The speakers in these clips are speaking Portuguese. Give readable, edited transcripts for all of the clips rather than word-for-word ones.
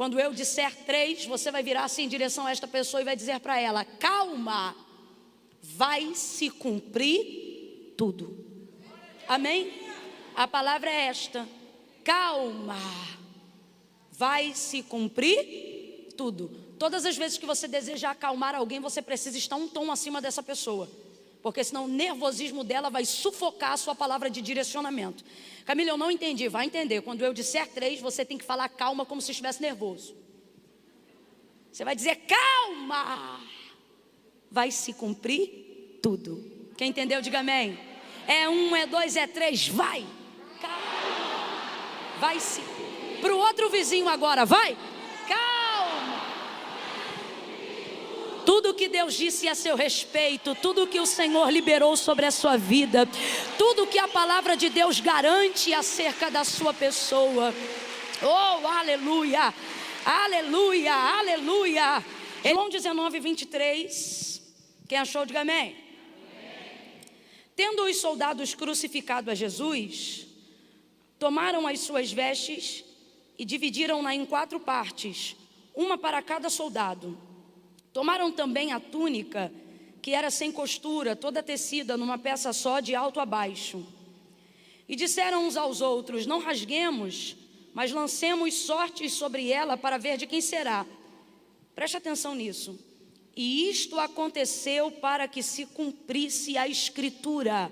Quando eu disser 3, você vai virar assim em direção a esta pessoa e vai dizer para ela: calma, vai se cumprir tudo. Amém? A palavra é esta: calma, vai se cumprir tudo. Todas as vezes que você deseja acalmar alguém, você precisa estar um tom acima dessa pessoa, porque senão o nervosismo dela vai sufocar a sua palavra de direcionamento. Camila, eu não entendi. Vai entender. Quando eu disser 3, você tem que falar calma como se estivesse nervoso. Você vai dizer: calma, vai se cumprir tudo. Quem entendeu, diga amém. É 1, é 2, é 3, vai. Calma, vai se. Para o outro vizinho agora, vai. Calma. Tudo que Deus disse a seu respeito, tudo que o Senhor liberou sobre a sua vida, tudo que a palavra de Deus garante acerca da sua pessoa. Oh, aleluia, aleluia, aleluia. João 19, 23. Quem achou, diga amém. Tendo os soldados crucificado a Jesus, tomaram as suas vestes e dividiram-na em 4 partes, uma para cada soldado. Tomaram também a túnica, que era sem costura, toda tecida numa peça só, de alto a baixo. E disseram uns aos outros: não rasguemos, mas lancemos sortes sobre ela para ver de quem será. Preste atenção nisso. E isto aconteceu para que se cumprisse a Escritura.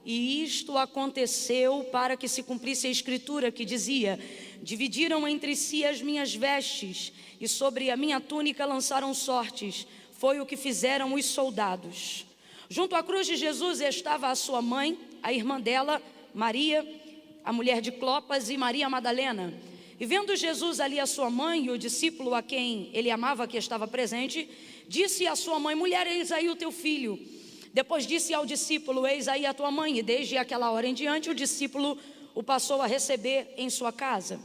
E isto aconteceu para que se cumprisse a Escritura, que dizia: dividiram entre si as minhas vestes, e sobre a minha túnica lançaram sortes. Foi o que fizeram os soldados. Junto à cruz de Jesus estava a sua mãe, a irmã dela, Maria, a mulher de Clopas, e Maria Madalena. E vendo Jesus ali a sua mãe e o discípulo a quem ele amava, que estava presente, disse à sua mãe: mulher, eis aí o teu filho. Depois disse ao discípulo: eis aí a tua mãe. E desde aquela hora em diante o discípulo o passou a receber em sua casa.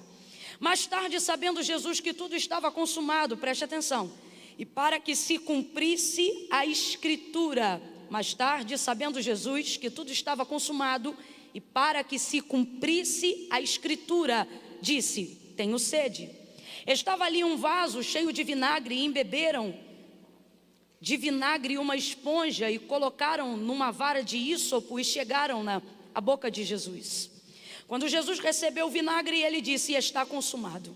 Mais tarde, sabendo Jesus que tudo estava consumado, preste atenção, e para que se cumprisse a Escritura. Mais tarde, sabendo Jesus que tudo estava consumado, e para que se cumprisse a Escritura, disse: tenho sede. Estava ali um vaso cheio de vinagre, e embeberam de vinagre uma esponja, e colocaram numa vara de ísopo, e chegaram-na à boca de Jesus. Quando Jesus recebeu o vinagre, ele disse: está consumado.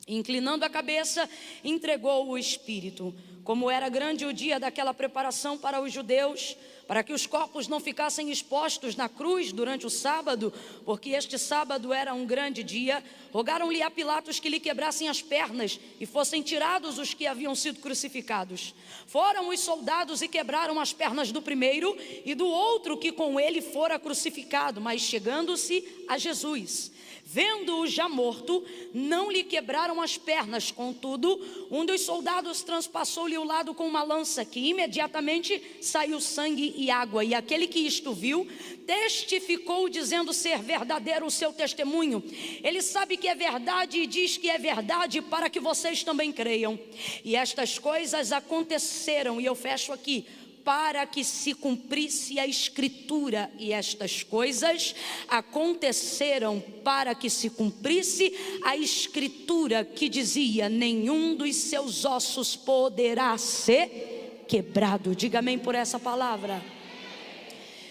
E, inclinando a cabeça, entregou o Espírito. Como era grande o dia daquela preparação para os judeus, para que os corpos não ficassem expostos na cruz durante o sábado, porque este sábado era um grande dia, rogaram-lhe a Pilatos que lhe quebrassem as pernas e fossem tirados os que haviam sido crucificados. Foram os soldados e quebraram as pernas do primeiro e do outro que com ele fora crucificado, mas chegando-se a Jesus, vendo-o já morto, não lhe quebraram as pernas. Contudo, um dos soldados transpassou-lhe o lado com uma lança, que imediatamente saiu sangue e água. E aquele que isto viu, testificou, dizendo ser verdadeiro o seu testemunho. Ele sabe que é verdade e diz que é verdade, para que vocês também creiam. E estas coisas aconteceram, e eu fecho aqui, para que se cumprisse a Escritura. E estas coisas aconteceram para que se cumprisse a Escritura, que dizia: nenhum dos seus ossos poderá ser quebrado. Diga amém por essa palavra.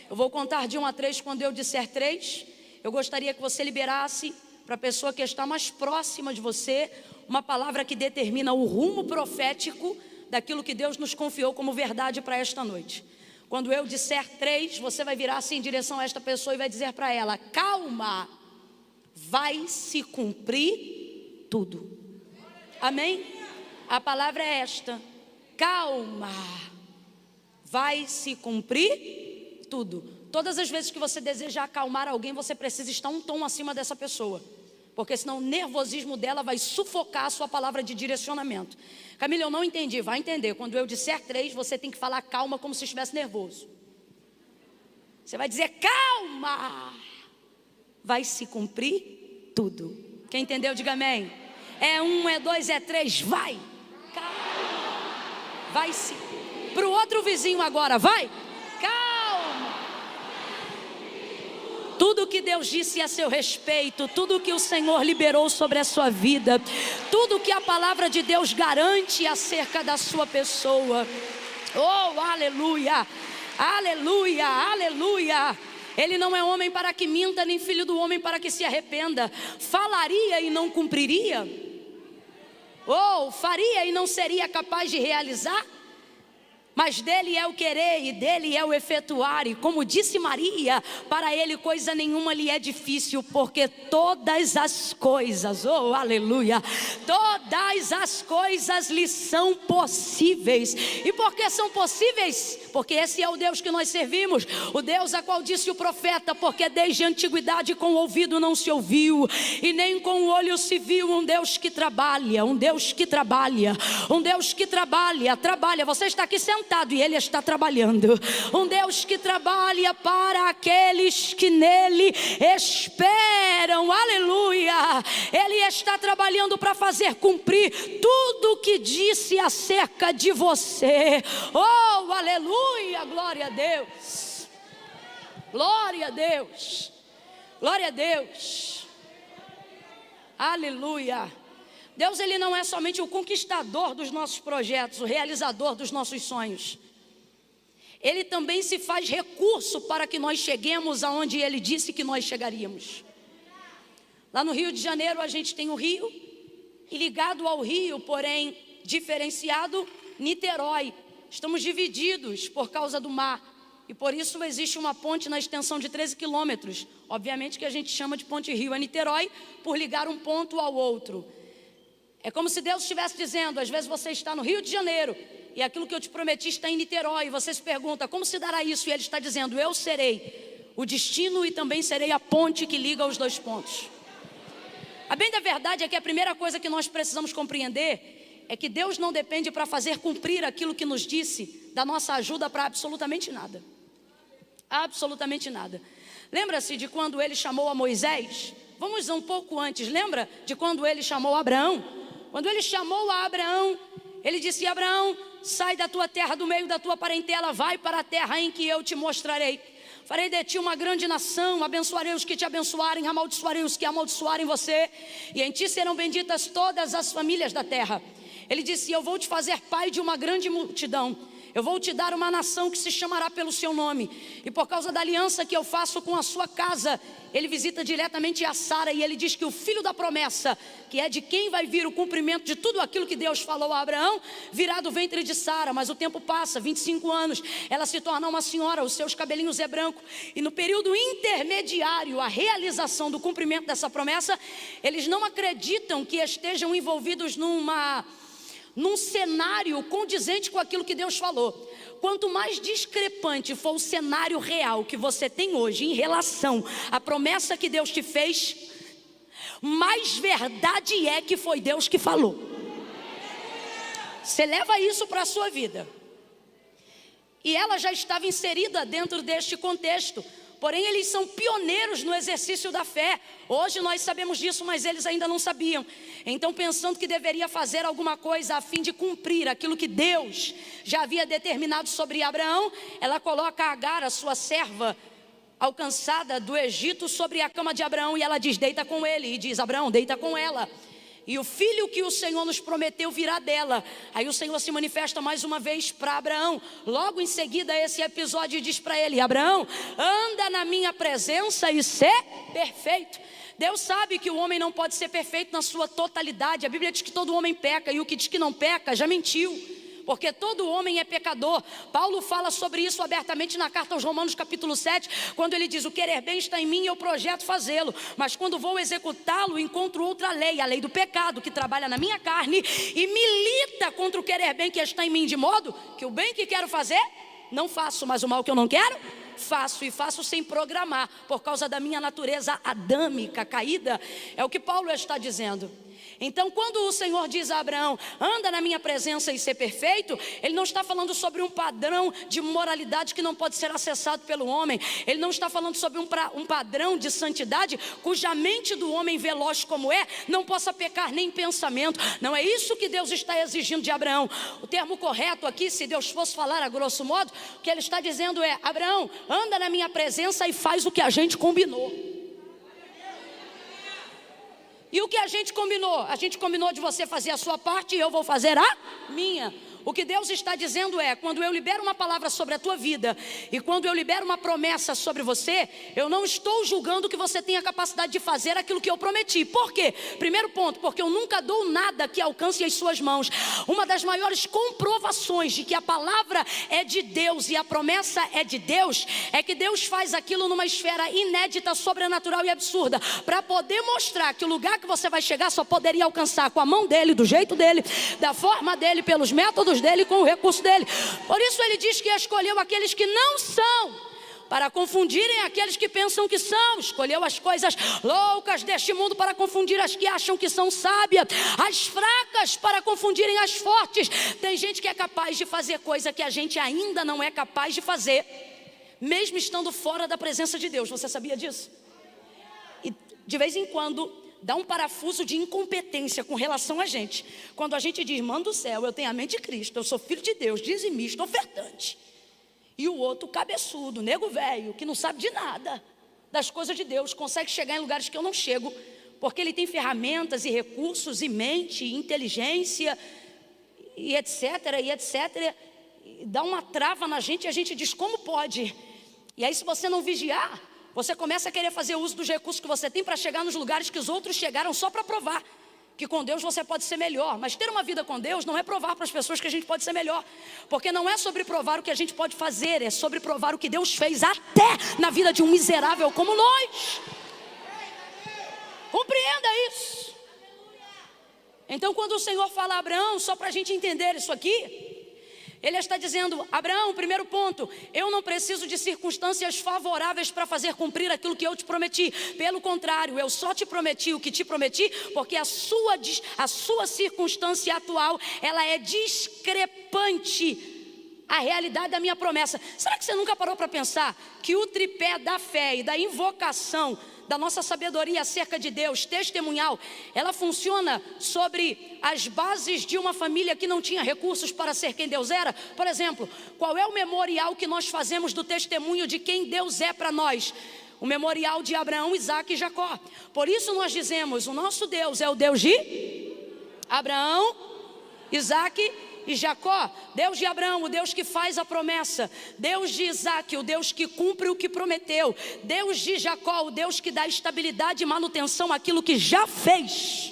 Eu vou contar de 1 a 3. Quando eu disser 3, eu gostaria que você liberasse para a pessoa que está mais próxima de você uma palavra que determina o rumo profético daquilo que Deus nos confiou como verdade para esta noite. Quando eu disser 3, você vai virar assim em direção a esta pessoa e vai dizer para ela: calma, vai se cumprir tudo. Amém? A palavra é esta: calma, vai se cumprir tudo. Todas as vezes que você deseja acalmar alguém, você precisa estar um tom acima dessa pessoa, porque senão o nervosismo dela vai sufocar a sua palavra de direcionamento. Camila, eu não entendi. Vai entender. Quando eu disser 3, você tem que falar calma como se estivesse nervoso. Você vai dizer: calma, vai se cumprir tudo. Quem entendeu, diga amém. É 1, é 2, é 3, vai. Calma, vai se. Para o outro vizinho agora, vai. Calma. Tudo tudo que Deus disse a seu respeito, tudo que o Senhor liberou sobre a sua vida, tudo que a palavra de Deus garante acerca da sua pessoa. Oh, aleluia, aleluia, aleluia. Ele não é homem para que minta, nem filho do homem para que se arrependa. Falaria e não cumpriria? Ou faria e não seria capaz de realizar? Mas dele é o querer e dele é o efetuar. E como disse Maria, para ele coisa nenhuma lhe é difícil, porque todas as coisas, oh aleluia, todas as coisas lhe são possíveis. E por que são possíveis? Porque esse é o Deus que nós servimos, o Deus a qual disse o profeta, porque desde a antiguidade com o ouvido não se ouviu, e nem com o olho se viu, um Deus que trabalha, um Deus que trabalha, um Deus que trabalha. Você está aqui sentado e Ele está trabalhando. Um Deus que trabalha para aqueles que nele esperam. Aleluia. Ele está trabalhando para fazer cumprir tudo o que disse acerca de você. Oh, aleluia. Glória a Deus. Glória a Deus. Glória a Deus. Aleluia. Deus, Ele não é somente o conquistador dos nossos projetos, o realizador dos nossos sonhos. Ele também se faz recurso para que nós cheguemos aonde Ele disse que nós chegaríamos. Lá no Rio de Janeiro a gente tem o rio, e ligado ao rio, porém diferenciado, Niterói. Estamos divididos por causa do mar, e por isso existe uma ponte na extensão de 13 quilômetros. Obviamente que a gente chama de Ponte Rio a Niterói, por ligar um ponto ao outro. É como se Deus estivesse dizendo, às vezes você está no Rio de Janeiro, e aquilo que eu te prometi está em Niterói, e você se pergunta, como se dará isso? E Ele está dizendo, eu serei o destino e também serei a ponte que liga os dois pontos. A bem da verdade é que a primeira coisa que nós precisamos compreender é que Deus não depende para fazer cumprir aquilo que nos disse, da nossa ajuda para absolutamente nada. Absolutamente nada. Lembra-se de quando Ele chamou a Moisés? Vamos um pouco antes, lembra de quando Ele chamou Abraão? Quando Ele chamou a Abraão, Ele disse, Abraão, sai da tua terra, do meio da tua parentela, vai para a terra em que eu te mostrarei. Farei de ti uma grande nação, abençoarei os que te abençoarem, amaldiçoarei os que amaldiçoarem você, e em ti serão benditas todas as famílias da terra. Ele disse, eu vou te fazer pai de uma grande multidão. Eu vou te dar uma nação que se chamará pelo seu nome. E por causa da aliança que eu faço com a sua casa, Ele visita diretamente a Sara, e Ele diz que o filho da promessa, que é de quem vai vir o cumprimento de tudo aquilo que Deus falou a Abraão, virá do ventre de Sara. Mas o tempo passa, 25 anos, ela se torna uma senhora, os seus cabelinhos é branco. E no período intermediário, a realização do cumprimento dessa promessa, eles não acreditam que estejam envolvidos num cenário condizente com aquilo que Deus falou. Quanto mais discrepante for o cenário real que você tem hoje em relação à promessa que Deus te fez, mais verdade é que foi Deus que falou. Você leva isso para a sua vida. E ela já estava inserida dentro deste contexto. Porém, eles são pioneiros no exercício da fé. Hoje nós sabemos disso, mas eles ainda não sabiam. Então, pensando que deveria fazer alguma coisa a fim de cumprir aquilo que Deus já havia determinado sobre Abraão, ela coloca Agar, a sua serva, alcançada do Egito, sobre a cama de Abraão, e ela diz, deita com ele, e diz, Abraão, deita com ela. E o filho que o Senhor nos prometeu virá dela. Aí o Senhor se manifesta mais uma vez para Abraão. Logo em seguida esse episódio diz para ele, Abraão, anda na minha presença e ser perfeito. Deus sabe que o homem não pode ser perfeito na sua totalidade. A Bíblia diz que todo homem peca, e o que diz que não peca já mentiu, porque todo homem é pecador. Paulo fala sobre isso abertamente na carta aos Romanos capítulo 7, quando ele diz, o querer bem está em mim e eu projeto fazê-lo, mas quando vou executá-lo, encontro outra lei, a lei do pecado, que trabalha na minha carne e milita contra o querer bem que está em mim, de modo que o bem que quero fazer, não faço, mas o mal que eu não quero, faço, e faço sem programar, por causa da minha natureza adâmica, caída. É o que Paulo está dizendo. Então, quando o Senhor diz a Abraão, anda na minha presença e ser perfeito, Ele não está falando sobre um padrão de moralidade que não pode ser acessado pelo homem. Ele não está falando sobre um padrão de santidade cuja mente do homem, veloz como é, não possa pecar nem em pensamento. Não é isso que Deus está exigindo de Abraão. O termo correto aqui, se Deus fosse falar a grosso modo, o que Ele está dizendo é, Abraão, anda na minha presença e faz o que a gente combinou. E o que a gente combinou? A gente combinou de você fazer a sua parte e eu vou fazer a minha. O que Deus está dizendo é, quando eu libero uma palavra sobre a tua vida e quando eu libero uma promessa sobre você, eu não estou julgando que você tenha capacidade de fazer aquilo que eu prometi. Por quê? Primeiro ponto, porque eu nunca dou nada que alcance as suas mãos. Uma das maiores comprovações de que a palavra é de Deus e a promessa é de Deus, é que Deus faz aquilo numa esfera inédita, sobrenatural e absurda, para poder mostrar que o lugar que você vai chegar só poderia alcançar com a mão dele, do jeito dele, da forma dele, pelos métodos dele, com o recurso dele. Por isso ele diz que escolheu aqueles que não são, para confundirem aqueles que pensam que são. Escolheu as coisas loucas deste mundo para confundir as que acham que são sábias, as fracas para confundirem as fortes. Tem gente que é capaz de fazer coisa que a gente ainda não é capaz de fazer, mesmo estando fora da presença de Deus. Você sabia disso? E de vez em quando dá um parafuso de incompetência com relação a gente. Quando a gente diz, manda do céu, eu tenho a mente de Cristo, eu sou filho de Deus, dizimista, ofertante. E o outro cabeçudo, nego velho, que não sabe de nada das coisas de Deus, consegue chegar em lugares que eu não chego, porque ele tem ferramentas e recursos e mente, e inteligência, e etc, e etc. E dá uma trava na gente e a gente diz, como pode? E aí se você não vigiar, você começa a querer fazer uso dos recursos que você tem para chegar nos lugares que os outros chegaram só para provar que com Deus você pode ser melhor. Mas ter uma vida com Deus não é provar para as pessoas que a gente pode ser melhor, porque não é sobre provar o que a gente pode fazer, é sobre provar o que Deus fez até na vida de um miserável como nós. Compreenda isso. Então quando o Senhor fala a Abraão, só para a gente entender isso aqui, Ele está dizendo, Abraão, primeiro ponto, eu não preciso de circunstâncias favoráveis para fazer cumprir aquilo que eu te prometi. Pelo contrário, eu só te prometi o que te prometi, porque a sua circunstância atual, ela é discrepante à realidade da minha promessa. Será que você nunca parou para pensar que o tripé da fé e da invocação, da nossa sabedoria acerca de Deus, testemunhal, ela funciona sobre as bases de uma família que não tinha recursos para ser quem Deus era? Por exemplo, qual é o memorial que nós fazemos do testemunho de quem Deus é para nós? O memorial de Abraão, Isaque e Jacó. Por isso nós dizemos, o nosso Deus é o Deus de Abraão, Isaque e Jacó. Deus de Abraão, o Deus que faz a promessa. Deus de Isaque, o Deus que cumpre o que prometeu. Deus de Jacó, o Deus que dá estabilidade e manutenção àquilo que já fez,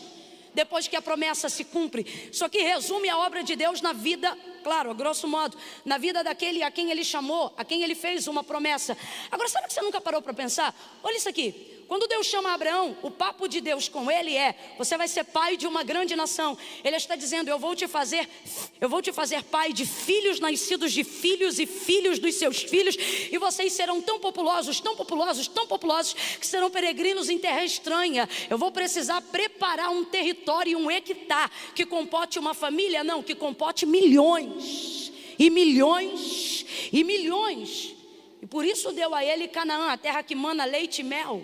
depois que a promessa se cumpre. Isso aqui resume a obra de Deus na vida, claro, a grosso modo, na vida daquele a quem Ele chamou, a quem Ele fez uma promessa. Agora, sabe que você nunca parou para pensar? Olha isso aqui. Quando Deus chama Abraão, o papo de Deus com ele é, você vai ser pai de uma grande nação. Ele está dizendo, eu vou te fazer pai de filhos nascidos de filhos e filhos dos seus filhos, e vocês serão tão populosos, tão populosos, tão populosos, que serão peregrinos em terra estranha. Eu vou precisar preparar um território e um hectare que comporte uma família, não, que comporte milhões e milhões e milhões. E por isso deu a ele Canaã, a terra que mana leite e mel.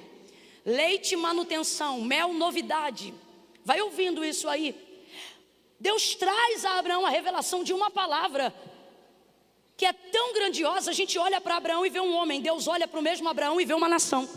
Leite, manutenção, mel, novidade. Vai ouvindo isso aí. Deus traz a Abraão a revelação de uma palavra que é tão grandiosa. A gente olha para Abraão e vê um homem. Deus olha para o mesmo Abraão e vê uma nação.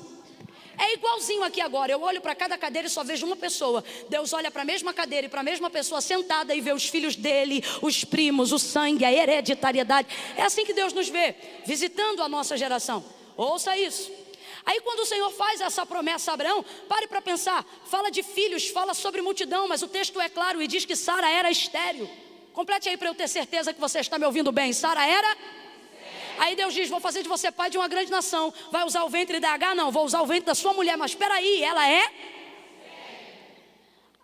É igualzinho aqui agora. Eu olho para cada cadeira e só vejo uma pessoa. Deus olha para a mesma cadeira e para a mesma pessoa sentada e vê os filhos dele, os primos, o sangue, a hereditariedade. É assim que Deus nos vê, visitando a nossa geração. Ouça isso. Aí quando o Senhor faz essa promessa a Abraão, pare para pensar, fala de filhos, fala sobre multidão, mas o texto é claro e diz que Sara era estéril. Complete aí para eu ter certeza que você está me ouvindo bem. Sara era? Aí Deus diz, vou fazer de você pai de uma grande nação. Vai usar o ventre da H? Não, vou usar o ventre da sua mulher. Mas espera aí, ela é?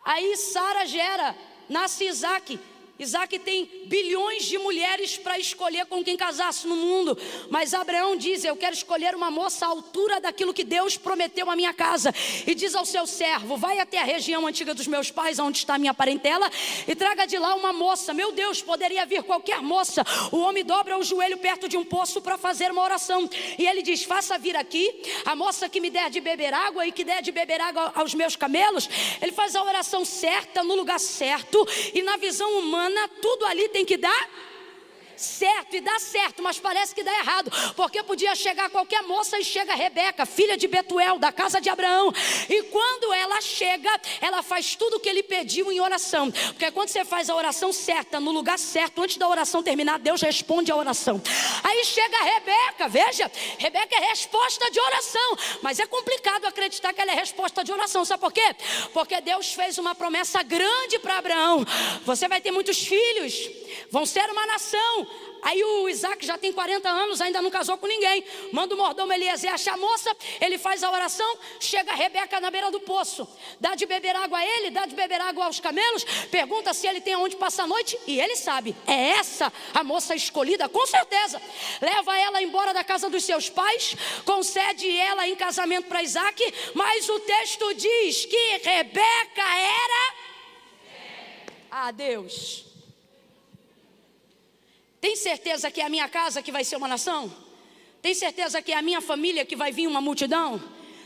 Aí Sara gera, nasce Isaque. Isaque tem bilhões de mulheres para escolher com quem casasse no mundo. Mas Abraão diz, eu quero escolher uma moça à altura daquilo que Deus prometeu à minha casa. E diz ao seu servo, vai até a região antiga dos meus pais, onde está a minha parentela, e traga de lá uma moça. Meu Deus, poderia vir qualquer moça. O homem dobra o joelho perto de um poço para fazer uma oração. E ele diz, faça vir aqui a moça que me der de beber água e que der de beber água aos meus camelos. Ele faz a oração certa, no lugar certo, e na visão humana, tudo ali tem que dar certo e dá certo, mas parece que dá errado, porque podia chegar qualquer moça e chega Rebeca, filha de Betuel, da casa de Abraão, e quando ela chega, ela faz tudo o que ele pediu em oração, porque quando você faz a oração certa, no lugar certo, antes da oração terminar, Deus responde a oração. Aí chega Rebeca, veja, Rebeca é resposta de oração, mas é complicado acreditar que ela é resposta de oração, sabe por quê? Porque Deus fez uma promessa grande para Abraão: você vai ter muitos filhos, vão ser uma nação. Aí o Isaac já tem 40 anos, ainda não casou com ninguém. Manda o mordomo Eliezer achar a moça, ele faz a oração, chega a Rebeca na beira do poço, dá de beber água a ele, dá de beber água aos camelos, pergunta se ele tem aonde passar a noite, e ele sabe, é essa a moça escolhida, com certeza. Leva ela embora da casa dos seus pais, concede ela em casamento para Isaac, mas o texto diz que Rebeca era... Ah, Deus... Tem certeza que é a minha casa que vai ser uma nação? Tem certeza que é a minha família que vai vir uma multidão?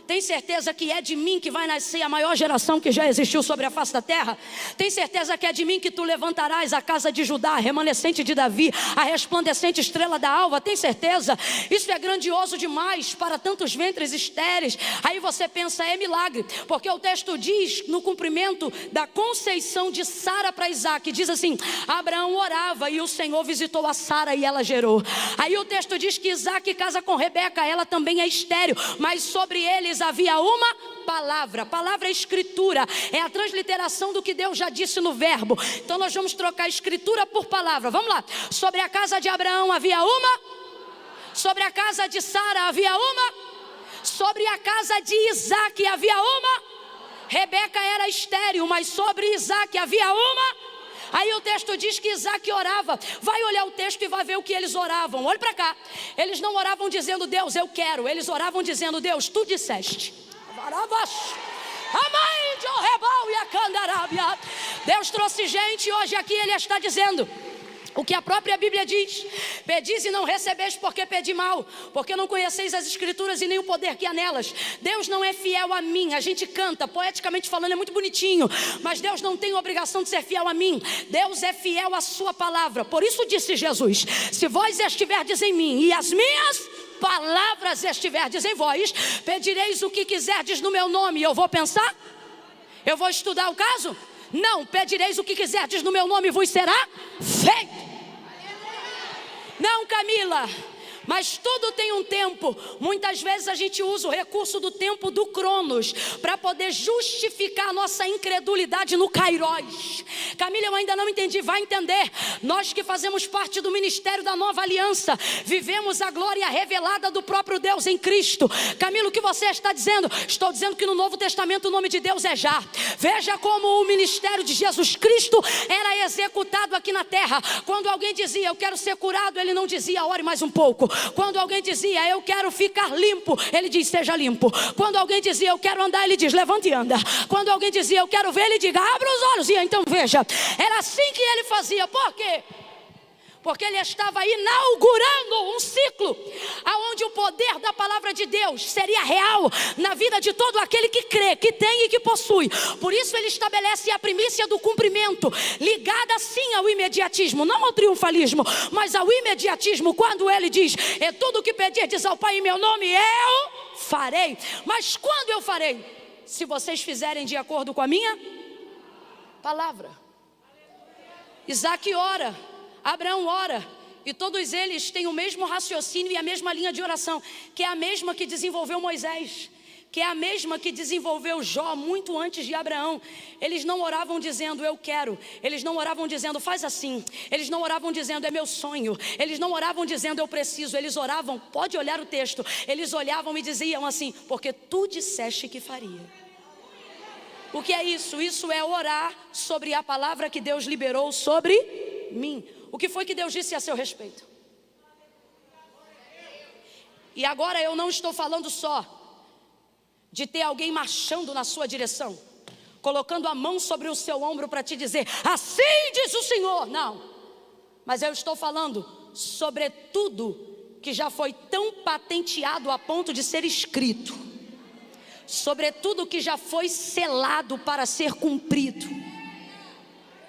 Tem certeza que é de mim que vai nascer a maior geração que já existiu sobre a face da terra? Tem certeza que é de mim que tu levantarás a casa de Judá, a remanescente de Davi, a resplandecente estrela da alva? Tem certeza? Isso é grandioso demais para tantos ventres estéreis. Aí você pensa, é milagre, porque o texto diz, no cumprimento da conceição de Sara para Isaac, diz assim: Abraão orava e o Senhor visitou a Sara e ela gerou. Aí o texto diz que Isaac casa com Rebeca, ela também é estéril, mas sobre eles havia uma palavra. Palavra é escritura, é a transliteração do que Deus já disse no verbo. Então nós vamos trocar escritura por palavra. Vamos lá. Sobre a casa de Abraão havia uma, sobre a casa de Sara havia uma, sobre a casa de Isaac havia uma. Rebeca era estéril, mas sobre Isaac havia uma. Aí o texto diz que Isaac orava. Vai olhar o texto e vai ver o que eles oravam. Olha para cá. Eles não oravam dizendo, Deus, eu quero. Eles oravam dizendo, Deus, tu disseste. Deus trouxe gente, hoje aqui ele está dizendo o que a própria Bíblia diz: pedis e não recebeis porque pedi mal, porque não conheceis as escrituras e nem o poder que há nelas. Deus não é fiel a mim. A gente canta, poeticamente falando, é muito bonitinho, mas Deus não tem obrigação de ser fiel a mim. Deus é fiel à sua palavra. Por isso disse Jesus: se vós estiverdes em mim e as minhas palavras estiverdes em vós, pedireis o que quiserdes no meu nome. Eu vou pensar? Eu vou estudar o caso? Não, pedireis o que quiserdes no meu nome e vos será feito. Não, Camila, mas tudo tem um tempo. Muitas vezes a gente usa o recurso do tempo do Cronos para poder justificar a nossa incredulidade no Kairos. Camila, eu ainda não entendi, vai entender. Nós que fazemos parte do ministério da nova aliança, vivemos a glória revelada do próprio Deus em Cristo. Camila, o que você está dizendo? Estou dizendo que no Novo Testamento o nome de Deus é Já. Veja como o ministério de Jesus Cristo era executado aqui na terra. Quando alguém dizia, eu quero ser curado, ele não dizia, ore mais um pouco. Quando alguém dizia, eu quero ficar limpo, ele diz, seja limpo. Quando alguém dizia, eu quero andar, ele diz, levante e anda. Quando alguém dizia, eu quero ver, ele diga, abra os olhos e então veja. Era assim que ele fazia. Por quê? Porque ele estava inaugurando um ciclo aonde o poder da palavra de Deus seria real na vida de todo aquele que crê, que tem e que possui. Por isso ele estabelece a primícia do cumprimento, ligada sim ao imediatismo, não ao triunfalismo, mas ao imediatismo, quando ele diz, é tudo que pedirdes ao Pai em meu nome, eu farei. Mas quando eu farei? Se vocês fizerem de acordo com a minha palavra. Isaac ora, Abraão ora, e todos eles têm o mesmo raciocínio e a mesma linha de oração, que é a mesma que desenvolveu Moisés, que é a mesma que desenvolveu Jó muito antes de Abraão. Eles não oravam dizendo eu quero, eles não oravam dizendo faz assim, eles não oravam dizendo é meu sonho, eles não oravam dizendo eu preciso, eles oravam, pode olhar o texto, eles olhavam e diziam assim, porque tu disseste que faria. O que é isso? Isso é orar sobre a palavra que Deus liberou sobre mim. O que foi que Deus disse a seu respeito? E agora eu não estou falando só de ter alguém marchando na sua direção, colocando a mão sobre o seu ombro para te dizer, assim diz o Senhor. Não, mas eu estou falando sobre tudo que já foi tão patenteado a ponto de ser escrito, sobre tudo que já foi selado para ser cumprido.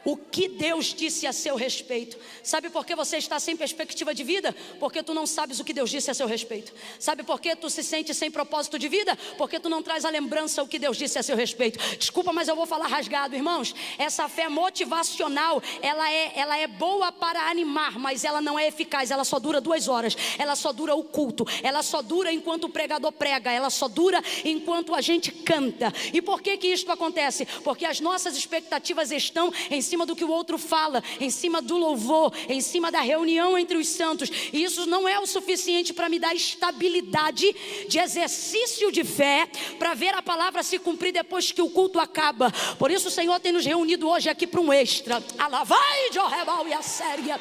o que Deus disse a seu respeito. Sabe por que você está sem perspectiva de vida? Porque tu não sabes o que Deus disse a seu respeito. Sabe por que tu se sente sem propósito de vida? Porque tu não traz à lembrança o que Deus disse a seu respeito. Desculpa, mas eu vou falar rasgado, irmãos. Essa fé motivacional, ela é boa para animar, mas ela não é eficaz. Ela só dura 2 horas. Ela só dura o culto. Ela só dura enquanto o pregador prega. Ela só dura enquanto a gente canta. E por que isto acontece? Porque as nossas expectativas estão em cima do que o outro fala, em cima do louvor, em cima da reunião entre os santos. E isso não é o suficiente para me dar estabilidade de exercício de fé, para ver a palavra se cumprir depois que o culto acaba. Por isso o Senhor tem nos reunido hoje aqui para um extra. Alavai de Orrebal e a séria.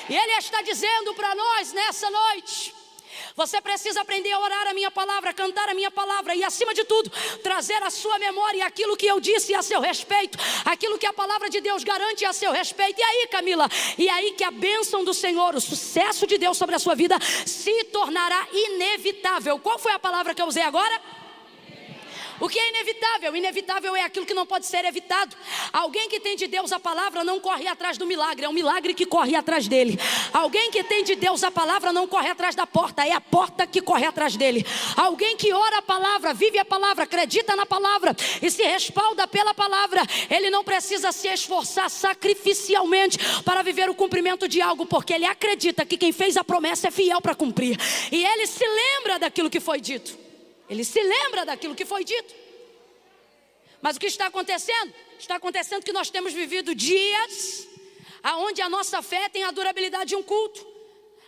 E Ele está dizendo para nós nessa noite: você precisa aprender a orar a minha palavra, cantar a minha palavra e, acima de tudo, trazer à sua memória aquilo que eu disse a seu respeito, aquilo que a palavra de Deus garante a seu respeito. E aí, Camila, e aí que a bênção do Senhor, o sucesso de Deus sobre a sua vida se tornará inevitável. Qual foi a palavra que eu usei agora? O que é inevitável? Inevitável é aquilo que não pode ser evitado. Alguém que tem de Deus a palavra não corre atrás do milagre, é o milagre que corre atrás dele. Alguém que tem de Deus a palavra não corre atrás da porta, é a porta que corre atrás dele. Alguém que ora a palavra, vive a palavra, acredita na palavra e se respalda pela palavra, ele não precisa se esforçar sacrificialmente para viver o cumprimento de algo, porque ele acredita que quem fez a promessa é fiel para cumprir. E ele se lembra daquilo que foi dito. Ele se lembra daquilo que foi dito. Mas o que está acontecendo? Está acontecendo que nós temos vivido dias onde a nossa fé tem a durabilidade de um culto,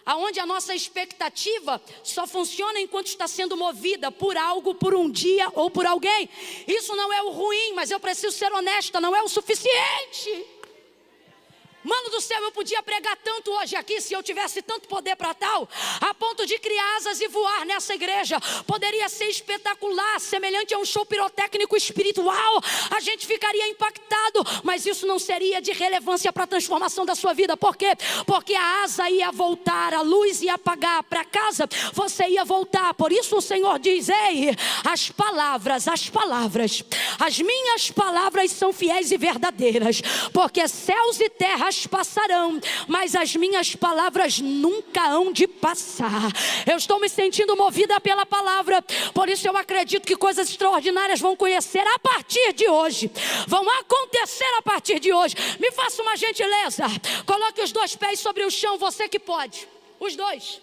onde a nossa expectativa só funciona enquanto está sendo movida por algo, por um dia ou por alguém. Isso não é o ruim, mas eu preciso ser honesta, não é o suficiente. Mano do céu, eu podia pregar tanto hoje aqui, se eu tivesse tanto poder para tal, a ponto de criar asas e voar nessa igreja. Poderia ser espetacular, semelhante a um show pirotécnico espiritual. A gente ficaria impactado, mas isso não seria de relevância para a transformação da sua vida. Por quê? Porque a asa ia voltar, a luz ia apagar, para casa você ia voltar. Por isso o Senhor diz: ei, as palavras, as minhas palavras são fiéis e verdadeiras, porque céus e terras passarão, mas as minhas palavras nunca hão de passar. Eu estou me sentindo movida pela palavra, por isso eu acredito que coisas extraordinárias vão conhecer a partir de hoje, vão acontecer a partir de hoje. Me faça uma gentileza, coloque os 2 pés sobre o chão, você que pode, os 2.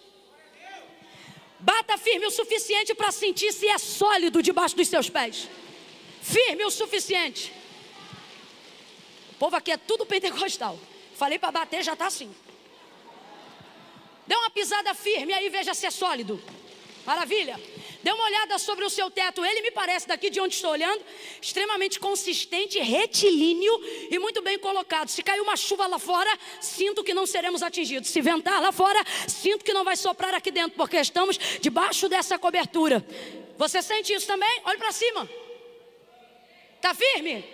Bata firme o suficiente para sentir se é sólido debaixo dos seus pés. Firme o suficiente. O povo aqui é tudo pentecostal. Falei para bater, já está assim. Dê uma pisada firme aí, veja se é sólido. Maravilha. Dê uma olhada sobre o seu teto. Ele me parece, daqui de onde estou olhando, extremamente consistente, retilíneo e muito bem colocado. Se cair uma chuva lá fora, sinto que não seremos atingidos. Se ventar lá fora, sinto que não vai soprar aqui dentro, porque estamos debaixo dessa cobertura. Você sente isso também? Olhe para cima. Está firme?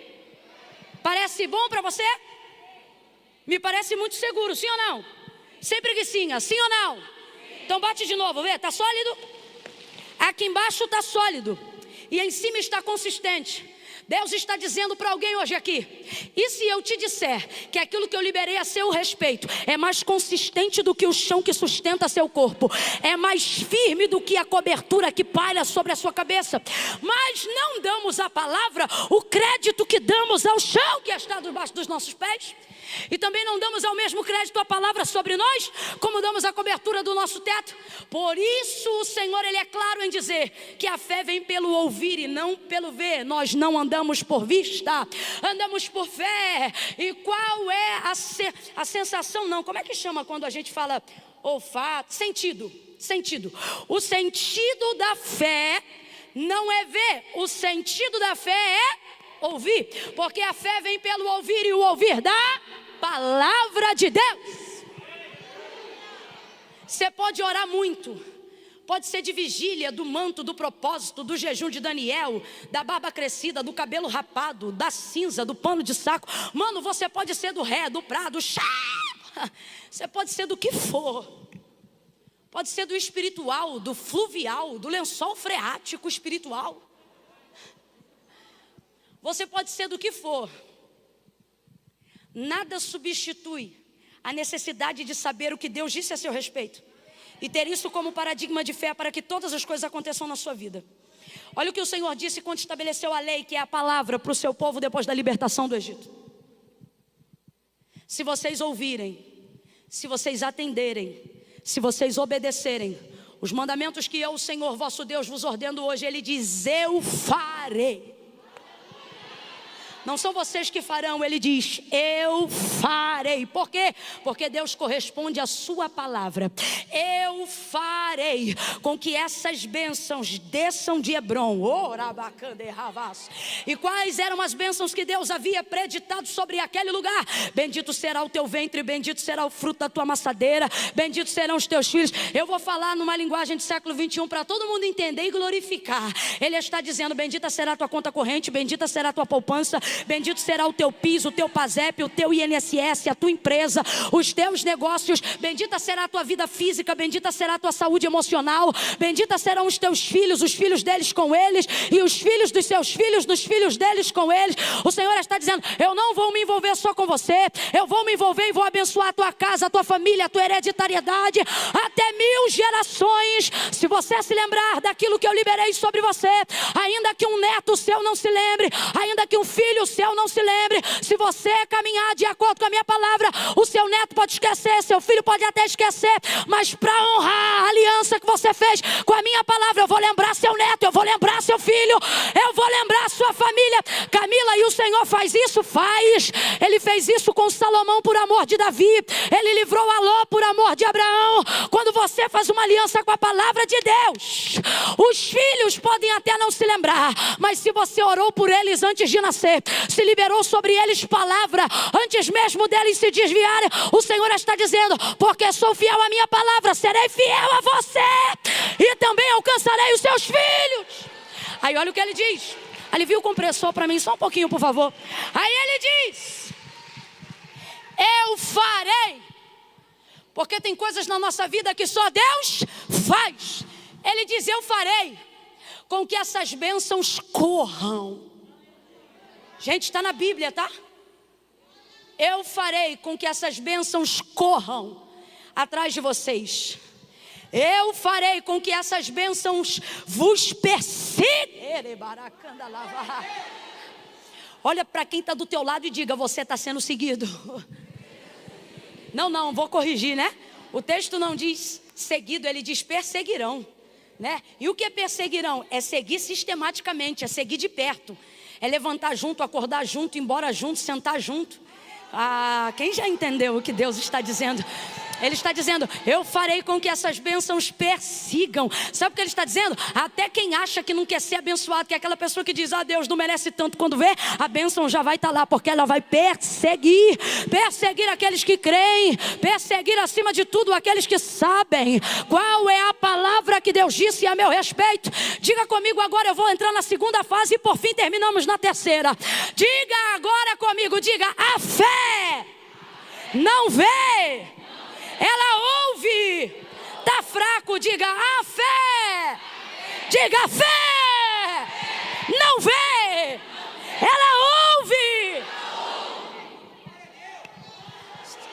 Parece bom para você? Me parece muito seguro, sim ou não? Sem preguicinha, sim ou não? Então bate de novo, vê, está sólido? Aqui embaixo está sólido e em cima está consistente. Deus está dizendo para alguém hoje aqui: e se eu te disser que aquilo que eu liberei a seu respeito é mais consistente do que o chão que sustenta seu corpo, é mais firme do que a cobertura que paira sobre a sua cabeça, mas não damos à palavra o crédito que damos ao chão que está debaixo dos nossos pés? E também não damos ao mesmo crédito à palavra sobre nós, como damos a cobertura do nosso teto? Por isso o Senhor, Ele é claro em dizer que a fé vem pelo ouvir e não pelo ver. Nós não andamos por vista, andamos por fé. E qual é a sensação? Não, como é que chama quando a gente fala olfato? Sentido. O sentido da fé não é ver, o sentido da fé é ouvir, porque a fé vem pelo ouvir e o ouvir da palavra de Deus. Você pode orar muito, pode ser de vigília, do manto, do propósito, do jejum de Daniel, da barba crescida, do cabelo rapado, da cinza, do pano de saco. Mano, você pode ser do ré, do prado, você pode ser do que for. Pode ser do espiritual, do fluvial, do lençol freático espiritual. Você pode ser do que for. Nada substitui a necessidade de saber o que Deus disse a seu respeito e ter isso como paradigma de fé para que todas as coisas aconteçam na sua vida. Olha o que o Senhor disse quando estabeleceu a lei, que é a palavra para o seu povo depois da libertação do Egito. Se vocês ouvirem, se vocês atenderem, se vocês obedecerem os mandamentos que eu, o Senhor vosso Deus, vos ordeno hoje, Ele diz: eu farei. Não são vocês que farão, Ele diz: eu farei. Por quê? Porque Deus corresponde à sua palavra. Eu farei com que essas bênçãos desçam de Hebrom. E quais eram as bênçãos que Deus havia preditado sobre aquele lugar? Bendito será o teu ventre, bendito será o fruto da tua amassadeira, bendito serão os teus filhos. Eu vou falar numa linguagem do século 21 para todo mundo entender e glorificar. Ele está dizendo: bendita será a tua conta corrente, bendita será a tua poupança, bendito será o teu PIS, o teu PASEP, o teu INSS, a tua empresa, os teus negócios. Bendita será a tua vida física, bendita será a tua saúde emocional, bendita serão os teus filhos, os filhos deles com eles, e os filhos dos seus filhos, dos filhos deles com eles. O Senhor está dizendo: eu não vou me envolver só com você, eu vou me envolver e vou abençoar a tua casa, a tua família, a tua hereditariedade, até 1000 gerações. Se você se lembrar daquilo que eu liberei sobre você, ainda que um neto seu não se lembre, ainda que um filho seu não se lembre, se você caminhar de acordo com a minha palavra, o seu neto pode esquecer, seu filho pode até esquecer, mas para honrar a aliança que você fez com a minha palavra, eu vou lembrar seu neto, eu vou lembrar seu filho, eu vou lembrar sua família. Camila, e o Senhor faz isso? Faz. Ele fez isso com Salomão por amor de Davi, ele livrou a Ló por amor de Abraão. Quando você faz uma aliança com a palavra de Deus, os filhos podem até não se lembrar, mas se você orou por eles antes de nascer, se liberou sobre eles palavra antes mesmo deles se desviarem, o Senhor está dizendo: porque sou fiel à minha palavra, serei fiel a você e também alcançarei os seus filhos. Aí olha o que ele diz. Alivia o compressor para mim só um pouquinho, por favor. Aí ele diz: eu farei. Porque tem coisas na nossa vida que só Deus faz. Ele diz: eu farei com que essas bênçãos corram. Gente, está na Bíblia, tá? Eu farei com que essas bênçãos corram atrás de vocês. Eu farei com que essas bênçãos vos persigam. Olha para quem está do teu lado e diga: você está sendo seguido. Não, vou corrigir, né? O texto não diz seguido, ele diz perseguirão, né? E o que é perseguirão? É seguir sistematicamente, é seguir de perto. É levantar junto, acordar junto, ir embora junto, sentar junto. Quem já entendeu o que Deus está dizendo? Ele está dizendo: eu farei com que essas bênçãos persigam. Sabe o que ele está dizendo? Até quem acha que não quer ser abençoado, que é aquela pessoa que diz: Deus não merece tanto, quando vê, a bênção já vai estar lá, porque ela vai perseguir aqueles que creem, perseguir acima de tudo aqueles que sabem qual é a palavra que Deus disse a meu respeito. Diga comigo agora, eu vou entrar na segunda fase e por fim terminamos na terceira. Diga agora comigo, diga: a fé não vê, ela ouve. Tá fraco, diga: a fé. Diga: a fé não vê, ela ouve.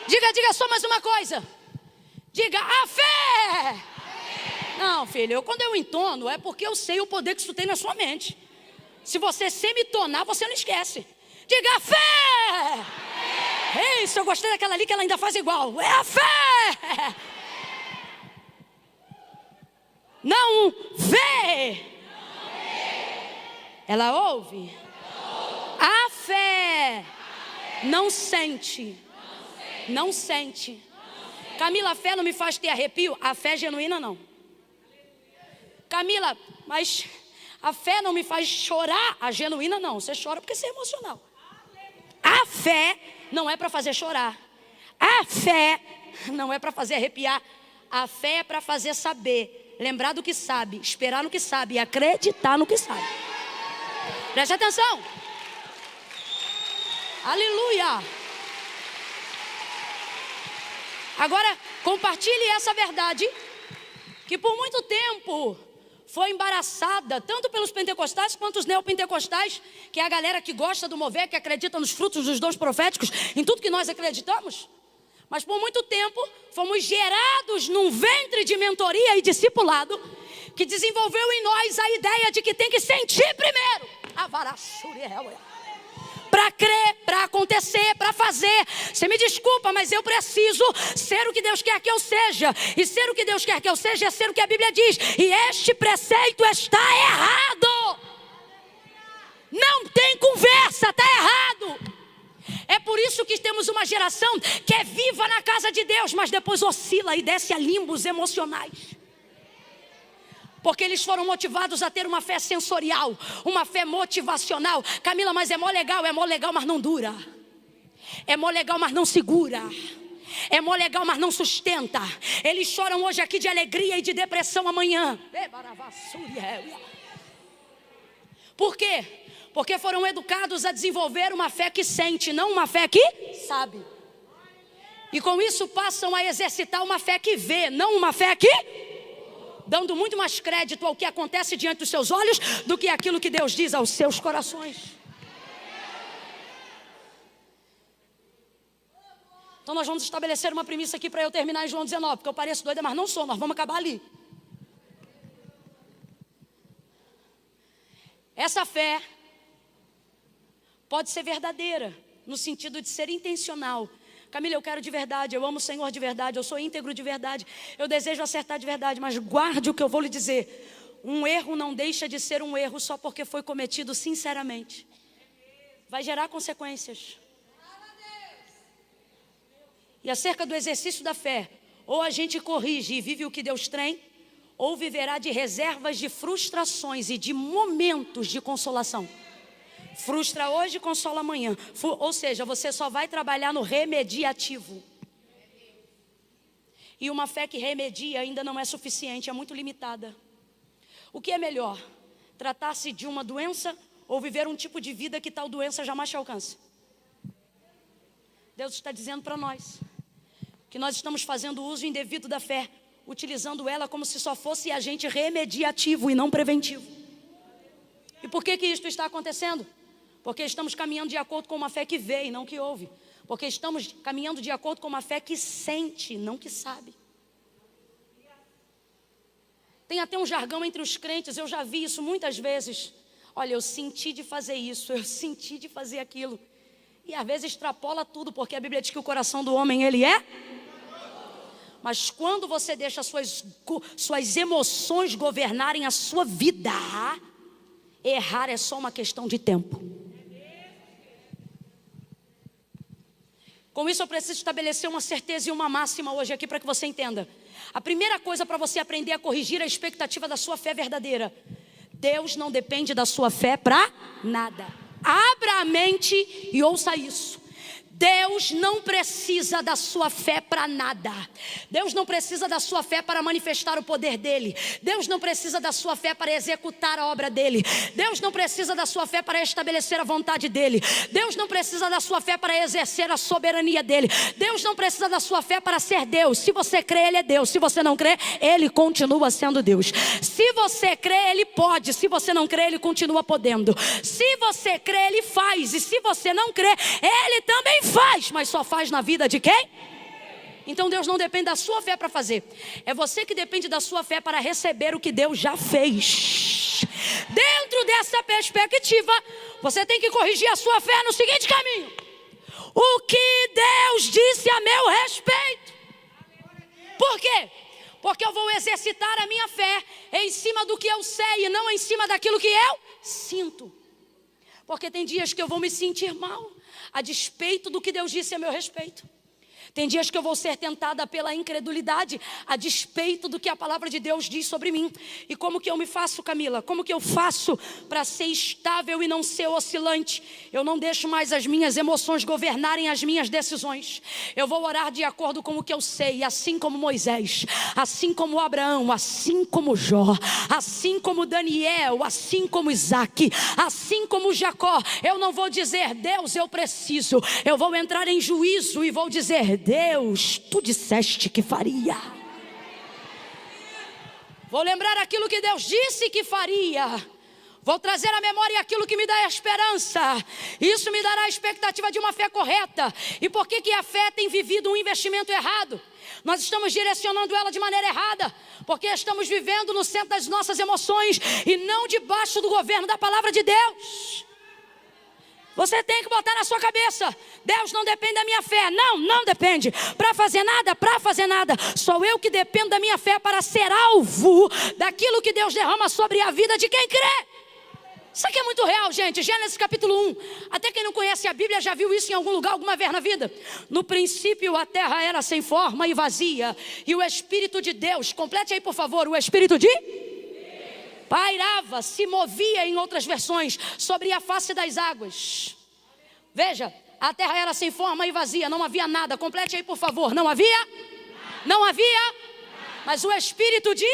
Diga só mais uma coisa. Diga: a fé. Não, filho, quando eu entono é porque eu sei o poder que isso tem na sua mente. Se você semitonar, você não esquece. Diga: a fé. Isso, eu gostei daquela ali que ela ainda faz igual. É a fé. Não vê, ela ouve. A fé não sente. Não sente. Camila, a fé não me faz ter arrepio? A fé é genuína não. Camila, mas a fé não me faz chorar? A genuína não. Você chora porque você é emocional. A fé não é para fazer chorar. A fé não é para fazer arrepiar. A fé é para fazer saber, lembrar do que sabe, esperar no que sabe e acreditar no que sabe. Preste atenção. Aleluia. Agora, compartilhe essa verdade, que por muito tempo foi embaraçada, tanto pelos pentecostais quanto os neopentecostais, que é a galera que gosta do mover, que acredita nos frutos dos dons proféticos, em tudo que nós acreditamos. Mas por muito tempo, fomos gerados num ventre de mentoria e discipulado, que desenvolveu em nós a ideia de que tem que sentir primeiro. Para crer, para acontecer, para fazer. Você me desculpa, mas eu preciso ser o que Deus quer que eu seja. E ser o que Deus quer que eu seja é ser o que a Bíblia diz. E este preceito está errado. Não tem conversa, está errado. É por isso que temos uma geração que é viva na casa de Deus, mas depois oscila e desce a limbos emocionais. Porque eles foram motivados a ter uma fé sensorial, uma fé motivacional. Camila, mas é mó legal, mas não dura. É mó legal, mas não segura. É mó legal, mas não sustenta. Eles choram hoje aqui de alegria e de depressão amanhã. Por quê? Porque foram educados a desenvolver uma fé que sente, não uma fé que sabe. E com isso passam a exercitar uma fé que vê, não uma fé que... dando muito mais crédito ao que acontece diante dos seus olhos do que aquilo que Deus diz aos seus corações. Então nós vamos estabelecer uma premissa aqui para eu terminar em João 19, porque eu pareço doida, mas não sou, nós vamos acabar ali. Essa fé pode ser verdadeira, no sentido de ser intencional. Camila, eu quero de verdade, eu amo o Senhor de verdade, eu sou íntegro de verdade, eu desejo acertar de verdade, mas guarde o que eu vou lhe dizer. Um erro não deixa de ser um erro só porque foi cometido sinceramente. Vai gerar consequências. E acerca do exercício da fé, ou a gente corrige e vive o que Deus tem, ou viverá de reservas de frustrações e de momentos de consolação. Frustra hoje, consola amanhã. Ou seja, você só vai trabalhar no remediativo. E uma fé que remedia ainda não é suficiente, é muito limitada. O que é melhor? Tratar-se de uma doença ou viver um tipo de vida que tal doença jamais te alcance? Deus está dizendo para nós que nós estamos fazendo uso indevido da fé, utilizando ela como se só fosse agente remediativo e não preventivo. E por que isto está acontecendo? Porque estamos caminhando de acordo com uma fé que vê e não que ouve. Porque estamos caminhando de acordo com uma fé que sente, não que sabe. Tem até um jargão entre os crentes, eu já vi isso muitas vezes. Olha, eu senti de fazer isso, eu senti de fazer aquilo. E às vezes extrapola tudo, porque a Bíblia diz que o coração do homem, ele é... Mas quando você deixa suas emoções governarem a sua vida, errar é só uma questão de tempo. Com isso eu preciso estabelecer uma certeza e uma máxima hoje aqui para que você entenda. A primeira coisa para você aprender a corrigir a expectativa da sua fé verdadeira: Deus não depende da sua fé para nada. Abra a mente e ouça isso. Deus não precisa da sua fé para nada. Deus não precisa da sua fé para manifestar o poder dele. Deus não precisa da sua fé para executar a obra dele. Deus não precisa da sua fé para estabelecer a vontade dele. Deus não precisa da sua fé para exercer a soberania dele. Deus não precisa da sua fé para ser Deus. Se você crê, ele é Deus. Se você não crê, ele continua sendo Deus. Se você crê, ele pode. Se você não crê, ele continua podendo. Se você crê, ele faz. E se você não crê, ele também faz, mas só faz na vida de quem? Então Deus não depende da sua fé para fazer. É você que depende da sua fé para receber o que Deus já fez. Dentro dessa perspectiva, você tem que corrigir a sua fé no seguinte caminho: o que Deus disse a meu respeito. Por quê? Porque eu vou exercitar a minha fé em cima do que eu sei e não em cima daquilo que eu sinto. Porque tem dias que eu vou me sentir mal a despeito do que Deus disse a meu respeito. Tem dias que eu vou ser tentada pela incredulidade a despeito do que a palavra de Deus diz sobre mim. E como que eu me faço, Camila? Como que eu faço para ser estável e não ser oscilante? Eu não deixo mais as minhas emoções governarem as minhas decisões. Eu vou orar de acordo com o que eu sei, assim como Moisés, assim como Abraão, assim como Jó, assim como Daniel, assim como Isaac, assim como Jacó. Eu não vou dizer: Deus, eu preciso. Eu vou entrar em juízo e vou dizer: Deus, tu disseste que faria. Vou lembrar aquilo que Deus disse que faria. Vou trazer à memória aquilo que me dá esperança. Isso me dará a expectativa de uma fé correta. E por que a fé tem vivido um investimento errado? Nós estamos direcionando ela de maneira errada, porque estamos vivendo no centro das nossas emoções e não debaixo do governo da palavra de Deus. Você tem que botar na sua cabeça: Deus não depende da minha fé. Não depende. Para fazer nada. Sou eu que dependo da minha fé para ser alvo daquilo que Deus derrama sobre a vida de quem crê. Isso aqui é muito real, gente. Gênesis capítulo 1. Até quem não conhece a Bíblia já viu isso em algum lugar, alguma vez na vida. No princípio a terra era sem forma e vazia, e o Espírito de Deus, complete aí por favor, o Espírito de pairava, se movia, em outras versões, sobre a face das águas. Veja, a terra era sem forma e vazia, não havia nada. Complete aí por favor, não havia? Não havia? Mas o Espírito de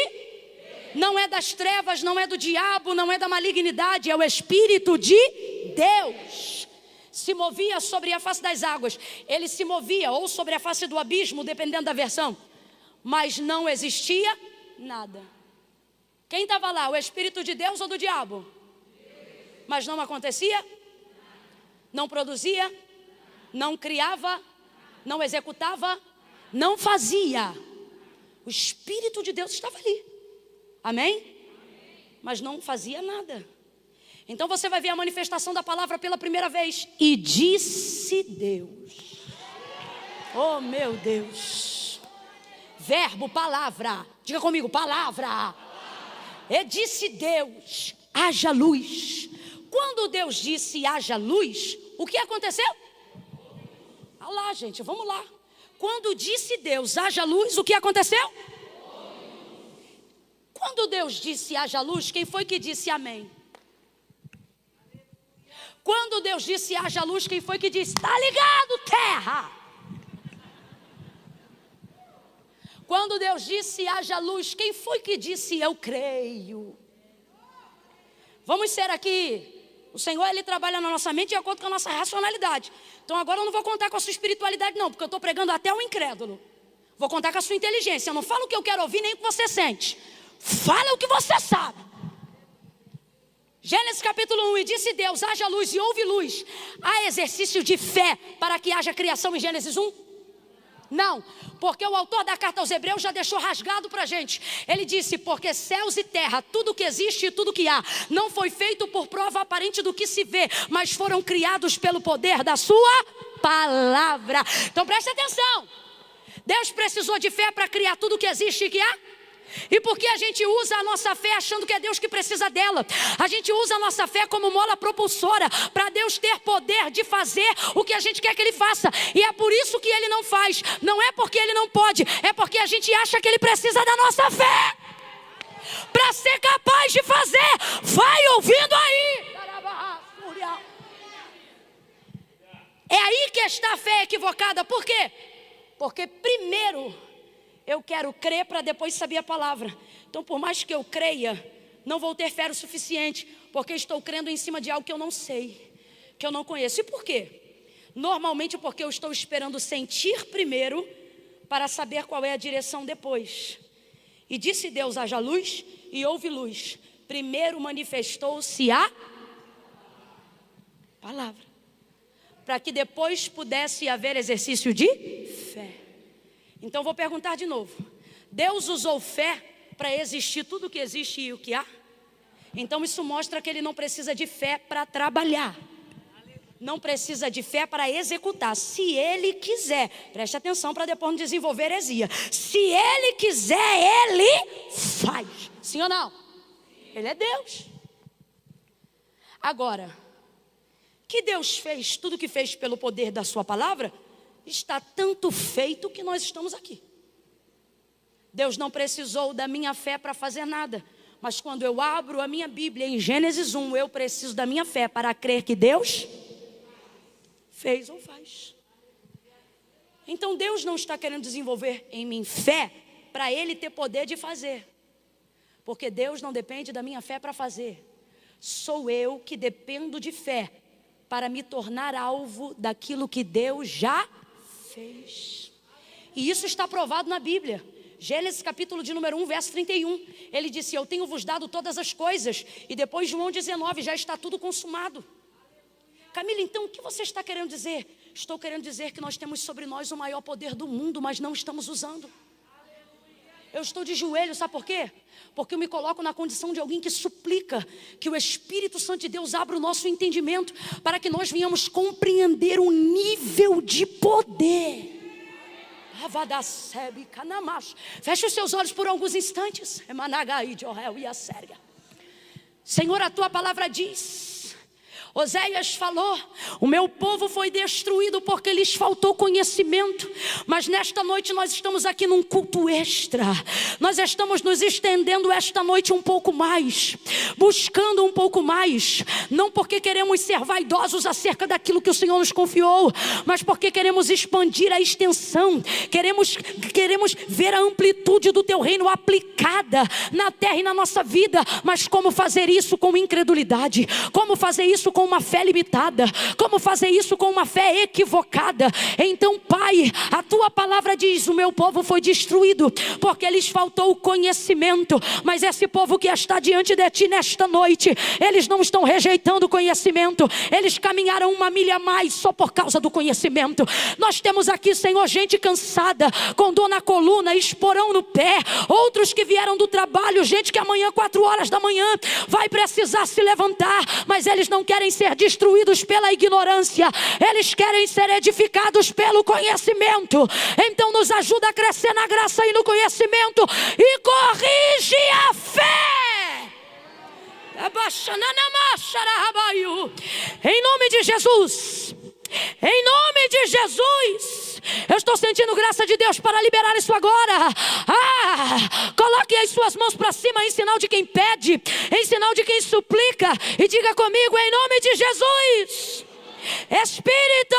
não é das trevas, não é do diabo, não é da malignidade, é o Espírito de Deus. Se movia sobre a face das águas. Ele se movia ou sobre a face do abismo, dependendo da versão. Mas não existia nada. Quem estava lá, o Espírito de Deus ou do diabo? Mas não acontecia, não produzia, não criava, não executava, não fazia. O Espírito de Deus estava ali. Amém? Mas não fazia nada. Então você vai ver a manifestação da palavra pela primeira vez. E disse Deus. Oh meu Deus. Verbo, palavra. Diga comigo, palavra. E disse Deus, haja luz. Quando Deus disse haja luz, o que aconteceu? Olha lá, gente, vamos lá. Quando disse Deus haja luz, o que aconteceu? Quando Deus disse haja luz, quem foi que disse amém? Quando Deus disse haja luz, quem foi que disse está ligado, terra? Quando Deus disse haja luz, quem foi que disse eu creio? Vamos ser aqui, o Senhor ele trabalha na nossa mente de acordo com a nossa racionalidade. Então agora eu não vou contar com a sua espiritualidade não, porque eu estou pregando até o incrédulo. Vou contar com a sua inteligência. Eu não falo o que eu quero ouvir nem o que você sente. Fala o que você sabe. Gênesis capítulo 1. E disse Deus, haja luz e houve luz. Há exercício de fé para que haja criação em Gênesis 1? Não, porque o autor da carta aos Hebreus já deixou rasgado para a gente. Ele disse, porque céus e terra, tudo que existe e tudo que há, não foi feito por prova aparente do que se vê, mas foram criados pelo poder da sua palavra. Então preste atenção. Deus precisou de fé para criar tudo que existe e que há? E por que a gente usa a nossa fé achando que é Deus que precisa dela? A gente usa a nossa fé como mola propulsora para Deus ter poder de fazer o que a gente quer que Ele faça. E é por isso que Ele não faz. Não é porque Ele não pode, é porque a gente acha que Ele precisa da nossa fé para ser capaz de fazer. Vai ouvindo aí. É aí que está a fé equivocada. Por quê? Porque primeiro eu quero crer para depois saber a palavra. Então por mais que eu creia, não vou ter fé o suficiente, porque estou crendo em cima de algo que eu não sei, que eu não conheço. E por quê? Normalmente porque eu estou esperando sentir primeiro para saber qual é a direção depois. E disse Deus, haja luz, e houve luz. Primeiro manifestou-se a palavra, para que depois pudesse haver exercício de fé. Então vou perguntar de novo. Deus usou fé para existir tudo o que existe e o que há? Então isso mostra que Ele não precisa de fé para trabalhar. Não precisa de fé para executar. Se Ele quiser, preste atenção para depois não desenvolver heresia. Se Ele quiser, Ele faz. Sim ou não? Ele é Deus. Agora, que Deus fez tudo o que fez pelo poder da sua palavra, está tanto feito que nós estamos aqui. Deus não precisou da minha fé para fazer nada. Mas quando eu abro a minha Bíblia em Gênesis 1, eu preciso da minha fé para crer que Deus fez ou faz. Então Deus não está querendo desenvolver em mim fé para Ele ter poder de fazer. Porque Deus não depende da minha fé para fazer. Sou eu que dependo de fé para me tornar alvo daquilo que Deus já fez. E isso está provado na Bíblia. Gênesis capítulo de número 1, verso 31. Ele disse: eu tenho vos dado todas as coisas. E depois João 19, já está tudo consumado. Camila, então o que você está querendo dizer? Estou querendo dizer que nós temos sobre nós o maior poder do mundo, mas não estamos usando. Eu estou de joelho, sabe por quê? Porque eu me coloco na condição de alguém que suplica que o Espírito Santo de Deus abra o nosso entendimento para que nós venhamos compreender o nível de poder. Feche os seus olhos por alguns instantes. Senhor, a tua palavra diz, Oséias falou: o meu povo foi destruído porque lhes faltou conhecimento. Mas nesta noite nós estamos aqui num culto extra. Nós estamos nos estendendo esta noite um pouco mais, buscando um pouco mais. Não porque queremos ser vaidosos acerca daquilo que o Senhor nos confiou, mas porque queremos expandir a extensão. Queremos ver a amplitude do teu reino aplicada na terra e na nossa vida. Mas como fazer isso com incredulidade? Como fazer isso com uma fé limitada? Como fazer isso com uma fé equivocada? Então, Pai, a tua palavra diz: o meu povo foi destruído porque lhes faltou o conhecimento. Mas esse povo que está diante de ti nesta noite, eles não estão rejeitando o conhecimento, eles caminharam uma milha a mais só por causa do conhecimento. Nós temos aqui, Senhor, gente cansada, com dor na coluna, esporão no pé, outros que vieram do trabalho, gente que amanhã 4 horas da manhã vai precisar se levantar, mas eles não querem ser destruídos pela ignorância, eles querem ser edificados pelo conhecimento. Então nos ajuda a crescer na graça e no conhecimento, e corrige a fé. Em nome de Jesus, em nome de Jesus, eu estou sentindo graça de Deus para liberar isso agora. Coloque as suas mãos para cima em sinal de quem pede, em sinal de quem suplica, e diga comigo: em nome de Jesus, Espírito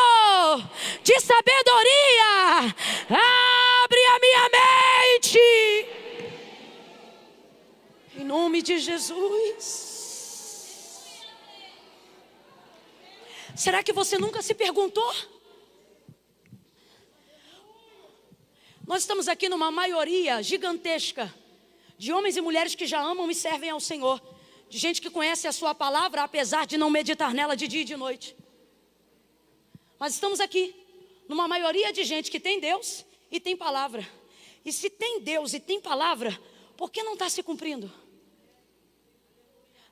de sabedoria, abre a minha mente. Em nome de Jesus. Será que você nunca se perguntou? Nós estamos aqui numa maioria gigantesca de homens e mulheres que já amam e servem ao Senhor, de gente que conhece a sua palavra, apesar de não meditar nela de dia e de noite. Mas estamos aqui numa maioria de gente que tem Deus e tem palavra. E se tem Deus e tem palavra, por que não está se cumprindo?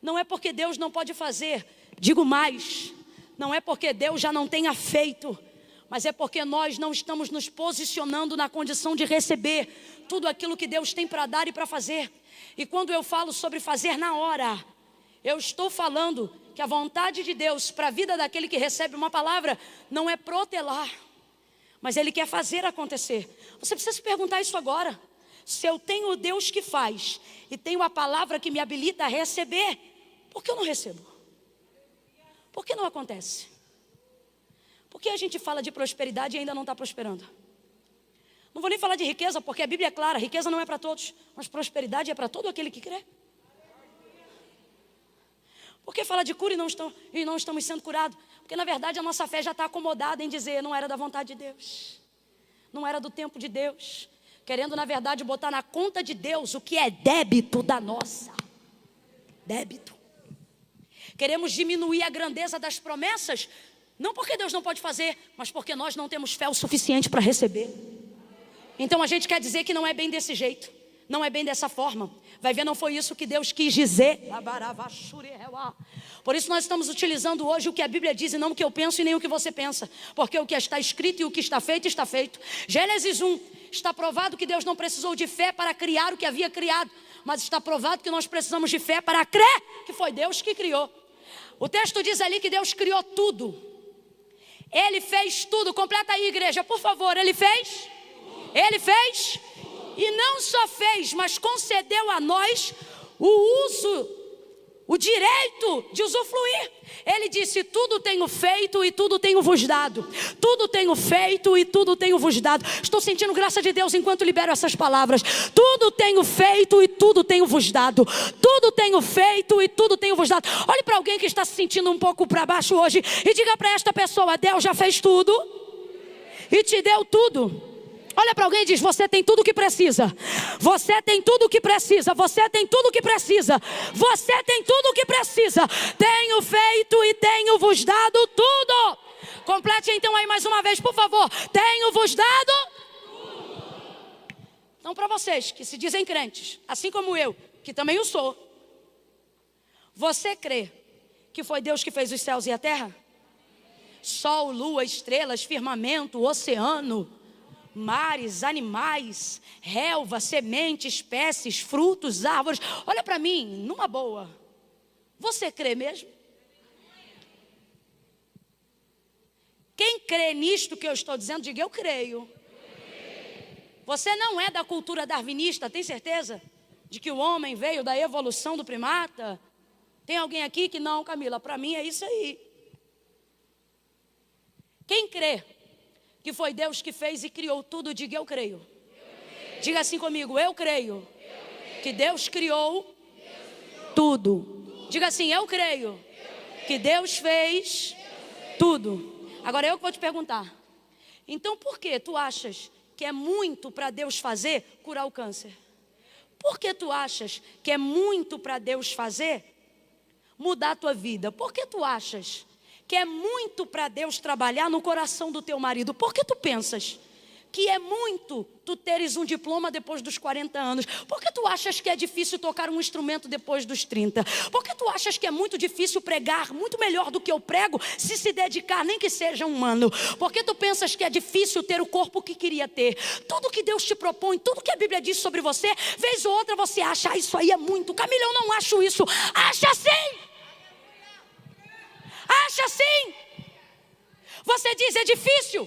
Não é porque Deus não pode fazer, digo mais, não é porque Deus já não tenha feito, mas é porque nós não estamos nos posicionando na condição de receber tudo aquilo que Deus tem para dar e para fazer. E quando eu falo sobre fazer na hora, eu estou falando que a vontade de Deus para a vida daquele que recebe uma palavra não é protelar, mas Ele quer fazer acontecer. Você precisa se perguntar isso agora. Se eu tenho o Deus que faz e tenho a palavra que me habilita a receber, por que eu não recebo? Por que não acontece? Por que a gente fala de prosperidade e ainda não está prosperando? Não vou nem falar de riqueza, porque a Bíblia é clara: riqueza não é para todos, mas prosperidade é para todo aquele que crê. Por que fala de cura e não estamos sendo curados? Porque na verdade a nossa fé já está acomodada em dizer: não era da vontade de Deus, não era do tempo de Deus, querendo na verdade botar na conta de Deus o que é débito da nossa. Débito. Queremos diminuir a grandeza das promessas, não porque Deus não pode fazer, mas porque nós não temos fé o suficiente para receber. Então a gente quer dizer que não é bem desse jeito, não é bem dessa forma. Vai ver, não foi isso que Deus quis dizer. Por isso nós estamos utilizando hoje o que a Bíblia diz e não o que eu penso e nem o que você pensa. Porque o que está escrito e o que está feito, está feito. Gênesis 1, está provado que Deus não precisou de fé para criar o que havia criado, mas está provado que nós precisamos de fé para crer que foi Deus que criou. O texto diz ali que Deus criou tudo. Ele fez tudo. Completa aí, igreja, por favor. Ele fez? Ele fez? E não só fez, mas concedeu a nós o uso, o direito de usufruir. Ele disse: tudo tenho feito e tudo tenho vos dado. Tudo tenho feito e tudo tenho vos dado. Estou sentindo graça de Deus enquanto libero essas palavras. Tudo tenho feito e tudo tenho vos dado. Tudo tenho feito e tudo tenho vos dado. Olhe para alguém que está se sentindo um pouco para baixo hoje e diga para esta pessoa: Deus já fez tudo e te deu tudo. Olha para alguém e diz: você tem tudo o que precisa. Você tem tudo o que precisa. Você tem tudo o que precisa. Você tem tudo o que precisa. Tenho feito e tenho vos dado tudo. Complete então aí mais uma vez, por favor. Tenho vos dado tudo. Então, para vocês que se dizem crentes, assim como eu, que também o sou, você crê que foi Deus que fez os céus e a terra? Sol, lua, estrelas, firmamento, oceano, mares, animais, relva, sementes, espécies, frutos, árvores. Olha para mim, numa boa. Você crê mesmo? Quem crê nisto que eu estou dizendo, diga eu creio. Você não é da cultura darwinista, tem certeza? De que o homem veio da evolução do primata? Tem alguém aqui que não, Camila, para mim é isso aí. Quem crê que foi Deus que fez e criou tudo, diga eu creio. Diga assim comigo, eu creio que Deus criou tudo. Diga assim, eu creio que Deus fez tudo. Agora eu que vou te perguntar. Então por que tu achas que é muito para Deus fazer curar o câncer? Por que tu achas que é muito para Deus fazer mudar a tua vida? Por que tu achas que é muito para Deus trabalhar no coração do teu marido? Por que tu pensas que é muito tu teres um diploma depois dos 40 anos? Por que tu achas que é difícil tocar um instrumento depois dos 30? Por que tu achas que é muito difícil pregar muito melhor do que eu prego, se dedicar, nem que seja um ano? Por que tu pensas que é difícil ter o corpo que queria ter? Tudo que Deus te propõe, tudo que a Bíblia diz sobre você, vez ou outra você acha, isso aí é muito. Camila, eu não acho isso. Acha sim! Acha sim! Você diz é difícil.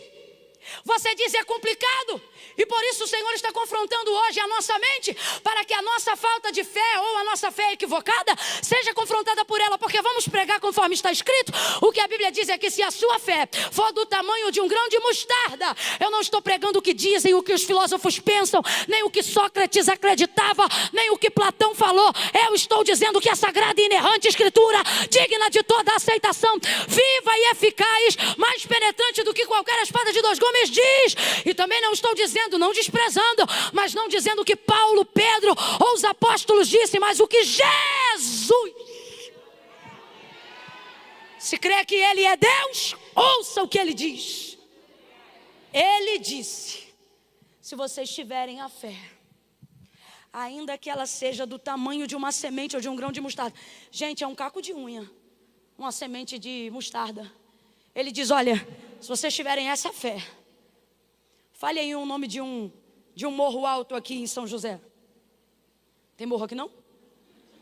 Você diz é complicado. E por isso o Senhor está confrontando hoje a nossa mente, para que a nossa falta de fé ou a nossa fé equivocada seja confrontada por ela. Porque vamos pregar conforme está escrito. O que a Bíblia diz é que se a sua fé for do tamanho de um grão de mostarda, eu não estou pregando o que dizem, o que os filósofos pensam, nem o que Sócrates acreditava, nem o que Platão falou. Eu estou dizendo que a sagrada e inerrante escritura, digna de toda aceitação, viva e eficaz, mais penetrante do que qualquer espada de dois gumes, diz. E também não estou dizendo, não desprezando, mas não dizendo o que Paulo, Pedro ou os apóstolos disse, mas o que Jesus. Se crê que Ele é Deus, ouça o que Ele diz. Ele disse, se vocês tiverem a fé, ainda que ela seja do tamanho de uma semente ou de um grão de mostarda. Gente, é um caco de unha, uma semente de mostarda. Ele diz, olha, se vocês tiverem essa fé, fale aí o nome de um morro alto aqui em São José. Tem morro aqui não?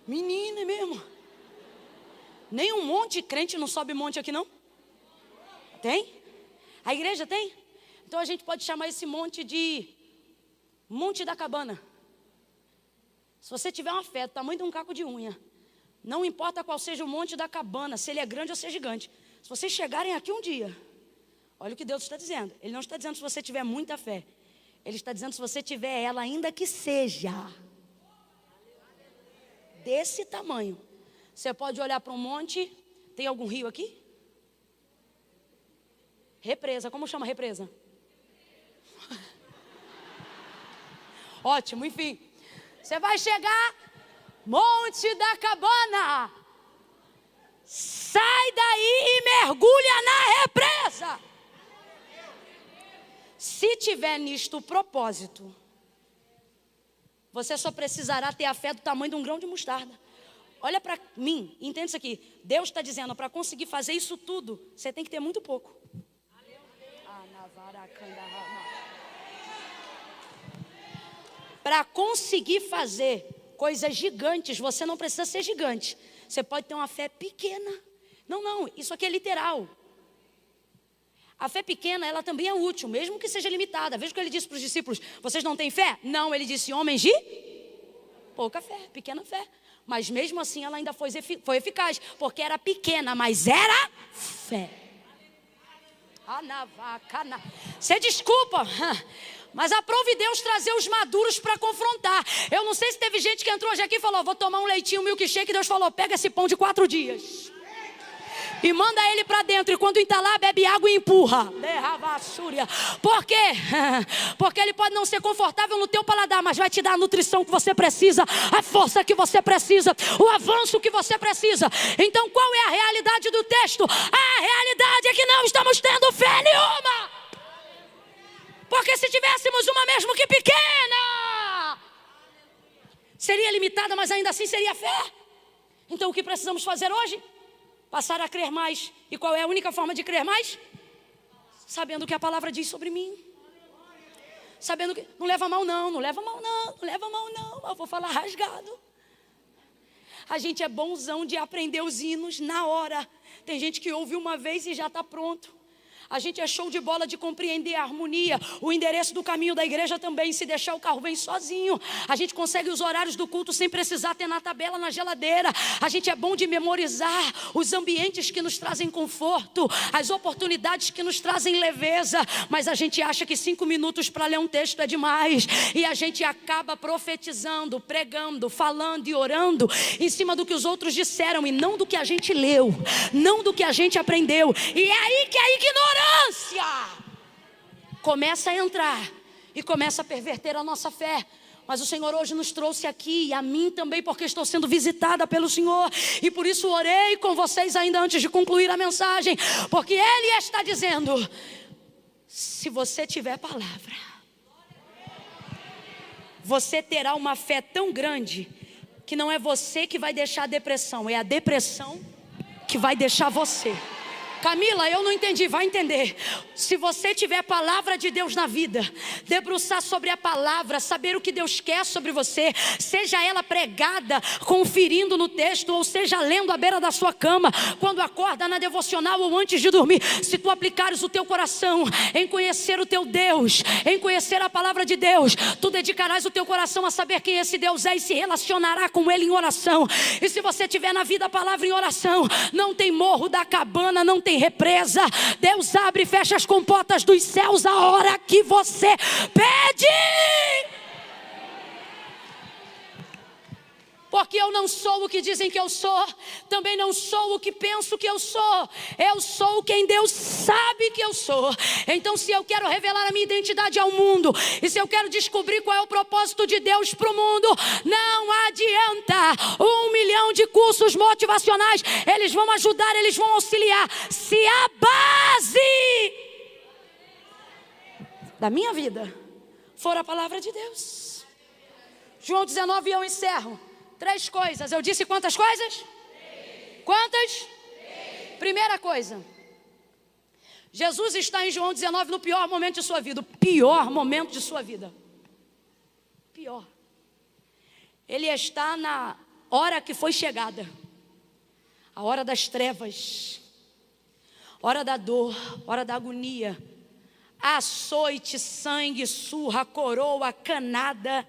Menina, é mesmo. Nem um monte de crente não sobe monte aqui não? Tem? A igreja tem? Então a gente pode chamar esse monte de Monte da Cabana. Se você tiver uma fé do tamanho de um caco de unha, não importa qual seja o Monte da Cabana, se ele é grande ou se é gigante. Se vocês chegarem aqui um dia, olha o que Deus está dizendo. Ele não está dizendo se você tiver muita fé. Ele está dizendo se você tiver ela, ainda que seja desse tamanho. Você pode olhar para um monte. Tem algum rio aqui? Represa. Como chama represa? Ótimo, enfim. Você vai chegar, Monte da Cabana. Sai daí e mergulha na represa. Se tiver nisto o propósito, você só precisará ter a fé do tamanho de um grão de mostarda. Olha para mim, entenda isso aqui. Deus está dizendo, para conseguir fazer isso tudo, você tem que ter muito pouco. Para conseguir fazer coisas gigantes, você não precisa ser gigante. Você pode ter uma fé pequena. Não, isso aqui é literal. A fé pequena, ela também é útil, mesmo que seja limitada. Veja o que ele disse para os discípulos. Vocês não têm fé? Não, ele disse, homens de pouca fé, pequena fé. Mas mesmo assim ela ainda foi eficaz, porque era pequena, mas era fé. Você desculpa, mas aprove Deus trazer os maduros para confrontar. Eu não sei se teve gente que entrou hoje aqui e falou, vou tomar um leitinho, um milkshake, e Deus falou, pega esse pão de 4 dias. E manda ele para dentro. E quando entalar, bebe água e empurra. Por quê? Porque ele pode não ser confortável no teu paladar, mas vai te dar a nutrição que você precisa, a força que você precisa, o avanço que você precisa. Então qual é a realidade do texto? A realidade é que não estamos tendo fé nenhuma. Porque se tivéssemos uma mesmo que pequena, seria limitada, mas ainda assim seria fé. Então o que precisamos fazer hoje? Passar a crer mais. E qual é a única forma de crer mais? Sabendo o que a palavra diz sobre mim. Sabendo que... Não leva mal não, não leva mal não, não leva mal não. Eu vou falar rasgado. A gente é bonzão de aprender os hinos na hora. Tem gente que ouve uma vez e já está pronto. A gente é show de bola de compreender a harmonia, o endereço do caminho da igreja também. Se deixar, o carro vem sozinho. A gente consegue os horários do culto sem precisar ter na tabela, na geladeira. A gente é bom de memorizar os ambientes que nos trazem conforto, as oportunidades que nos trazem leveza. Mas a gente acha que 5 minutos para ler um texto é demais. E a gente acaba profetizando, pregando, falando e orando em cima do que os outros disseram e não do que a gente leu, não do que a gente aprendeu. E é aí que a ignorância começa a entrar e começa a perverter a nossa fé. Mas o Senhor hoje nos trouxe aqui, e a mim também, porque estou sendo visitada pelo Senhor. E por isso orei com vocês ainda antes de concluir a mensagem. Porque Ele está dizendo: se você tiver palavra, você terá uma fé tão grande que não é você que vai deixar a depressão, é a depressão que vai deixar você. Camila, eu não entendi, vai entender. Se você tiver palavra de Deus na vida, debruçar sobre a palavra, saber o que Deus quer sobre você, seja ela pregada, conferindo no texto, ou seja lendo à beira da sua cama, quando acorda, na devocional ou antes de dormir, se tu aplicares o teu coração em conhecer o teu Deus, em conhecer a palavra de Deus, tu dedicarás o teu coração a saber quem esse Deus é e se relacionará com Ele em oração. E se você tiver na vida a palavra em oração, não tem morro da cabana, não tem represa. Deus abre e fecha as comportas dos céus a hora que você pede. Porque eu não sou o que dizem que eu sou, também não sou o que penso que eu sou quem Deus sabe que eu sou. Então se eu quero revelar a minha identidade ao mundo, e se eu quero descobrir qual é o propósito de Deus para o mundo, não adianta 1 milhão de cursos motivacionais, eles vão ajudar, eles vão auxiliar, se a base da minha vida for a palavra de Deus. João 19, eu encerro. 3 coisas. Eu disse quantas coisas? 3. Quantas? 3. Primeira coisa. Jesus está em João 19 no pior momento de sua vida. O pior momento de sua vida. Pior. Ele está na hora que foi chegada. A hora das trevas. Hora da dor. Hora da agonia. Açoite, sangue, surra, coroa, canada,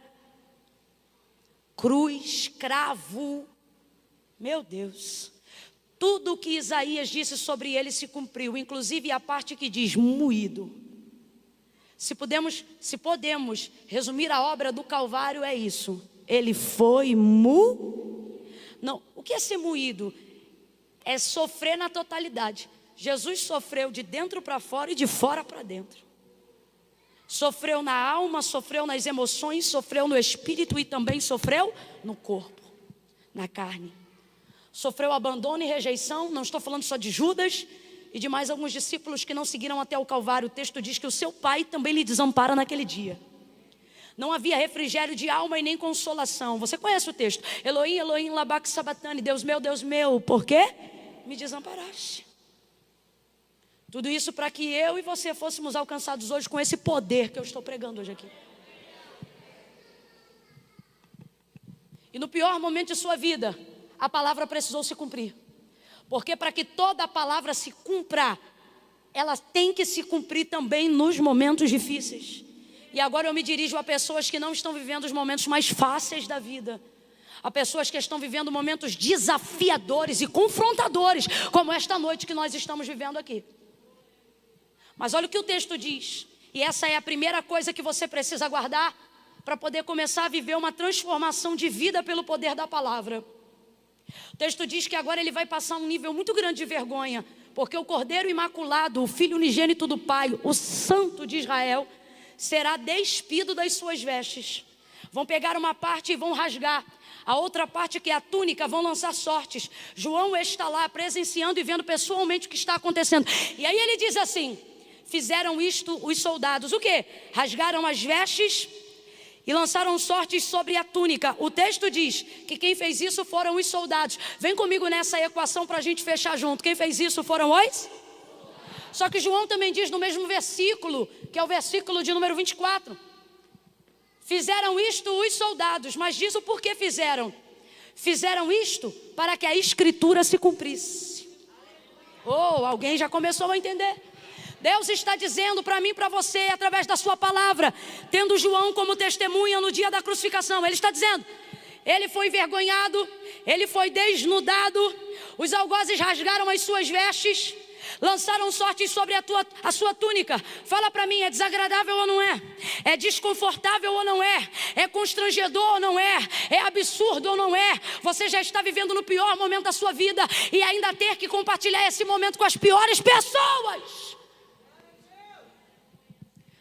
cruz, cravo. Meu Deus. Tudo o que Isaías disse sobre ele se cumpriu, inclusive a parte que diz moído. Se podemos resumir a obra do Calvário, é isso. Ele foi Não, o que é ser moído? É sofrer na totalidade. Jesus sofreu de dentro para fora e de fora para dentro. Sofreu na alma, sofreu nas emoções, sofreu no espírito e também sofreu no corpo, na carne. Sofreu abandono e rejeição. Não estou falando só de Judas e de mais alguns discípulos que não seguiram até o Calvário. O texto diz que o seu pai também lhe desampara naquele dia. Não havia refrigério de alma e nem consolação. Você conhece o texto? Elohim, Elohim, labak sabatani. Deus meu, por quê me desamparaste? Tudo isso para que eu e você fôssemos alcançados hoje com esse poder que eu estou pregando hoje aqui. E no pior momento de sua vida, a palavra precisou se cumprir. Porque para que toda a palavra se cumpra, ela tem que se cumprir também nos momentos difíceis. E agora eu me dirijo a pessoas que não estão vivendo os momentos mais fáceis da vida. A pessoas que estão vivendo momentos desafiadores e confrontadores, como esta noite que nós estamos vivendo aqui. Mas olha o que o texto diz. E essa é a primeira coisa que você precisa guardar para poder começar a viver uma transformação de vida pelo poder da palavra. O texto diz que agora ele vai passar um nível muito grande de vergonha, porque o Cordeiro Imaculado, o Filho unigênito do Pai, o Santo de Israel, será despido das suas vestes. Vão pegar uma parte e vão rasgar. A outra parte, que é a túnica, vão lançar sortes. João está lá presenciando e vendo pessoalmente o que está acontecendo. E aí ele diz assim: fizeram isto os soldados. O quê? Rasgaram as vestes e lançaram sortes sobre a túnica. O texto diz que quem fez isso foram os soldados. Vem comigo nessa equação para a gente fechar junto. Quem fez isso foram os? Só que João também diz no mesmo versículo, que é o versículo de número 24. Fizeram isto os soldados, mas diz o porquê fizeram. Fizeram isto para que a escritura se cumprisse. Oh, alguém já começou a entender. Deus está dizendo para mim e para você, através da sua palavra, tendo João como testemunha no dia da crucificação. Ele está dizendo, ele foi envergonhado, ele foi desnudado, os algozes rasgaram as suas vestes, lançaram sortes sobre a sua túnica. Fala para mim, é desagradável ou não é? É desconfortável ou não é? É constrangedor ou não é? É absurdo ou não é? Você já está vivendo no pior momento da sua vida e ainda ter que compartilhar esse momento com as piores pessoas.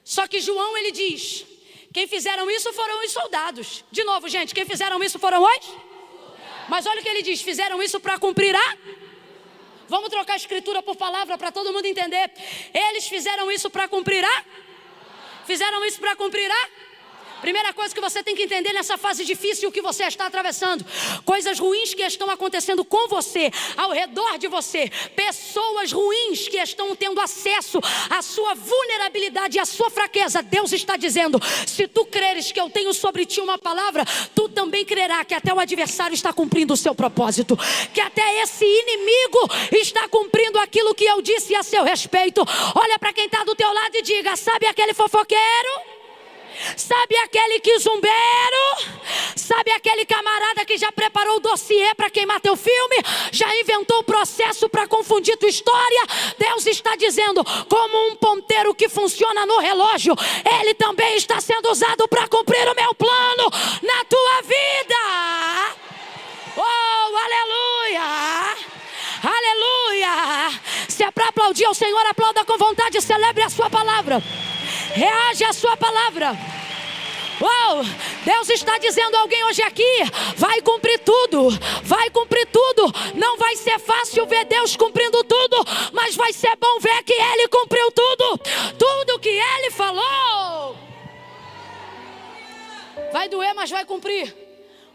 Só que João, ele diz, quem fizeram isso foram os soldados. De novo, gente, quem fizeram isso foram os? Mas olha o que ele diz, fizeram isso para cumprir a... Vamos trocar a escritura por palavra para todo mundo entender. Eles fizeram isso para cumprir a... Fizeram isso para cumprir a... Primeira coisa que você tem que entender nessa fase difícil que você está atravessando. Coisas ruins que estão acontecendo com você, ao redor de você. Pessoas ruins que estão tendo acesso à sua vulnerabilidade e à sua fraqueza. Deus está dizendo, se tu creres que eu tenho sobre ti uma palavra, tu também crerá que até o adversário está cumprindo o seu propósito. Que até esse inimigo está cumprindo aquilo que eu disse a seu respeito. Olha para quem está do teu lado e diga, sabe aquele fofoqueiro? Sabe aquele quizumbeiro? Sabe aquele camarada que já preparou o dossiê para queimar teu filme? Já inventou o processo para confundir tua história? Deus está dizendo, como um ponteiro que funciona no relógio, ele também está sendo usado para cumprir o meu plano na tua vida. Oh, aleluia! Aleluia! Se é para aplaudir ao Senhor, aplauda com vontade, celebre a sua palavra. Reage à sua palavra. Uau, Deus está dizendo a alguém hoje aqui, vai cumprir tudo, vai cumprir tudo. Não vai ser fácil ver Deus cumprindo tudo, mas vai ser bom ver que Ele cumpriu tudo. Tudo que Ele falou. Vai doer, mas vai cumprir.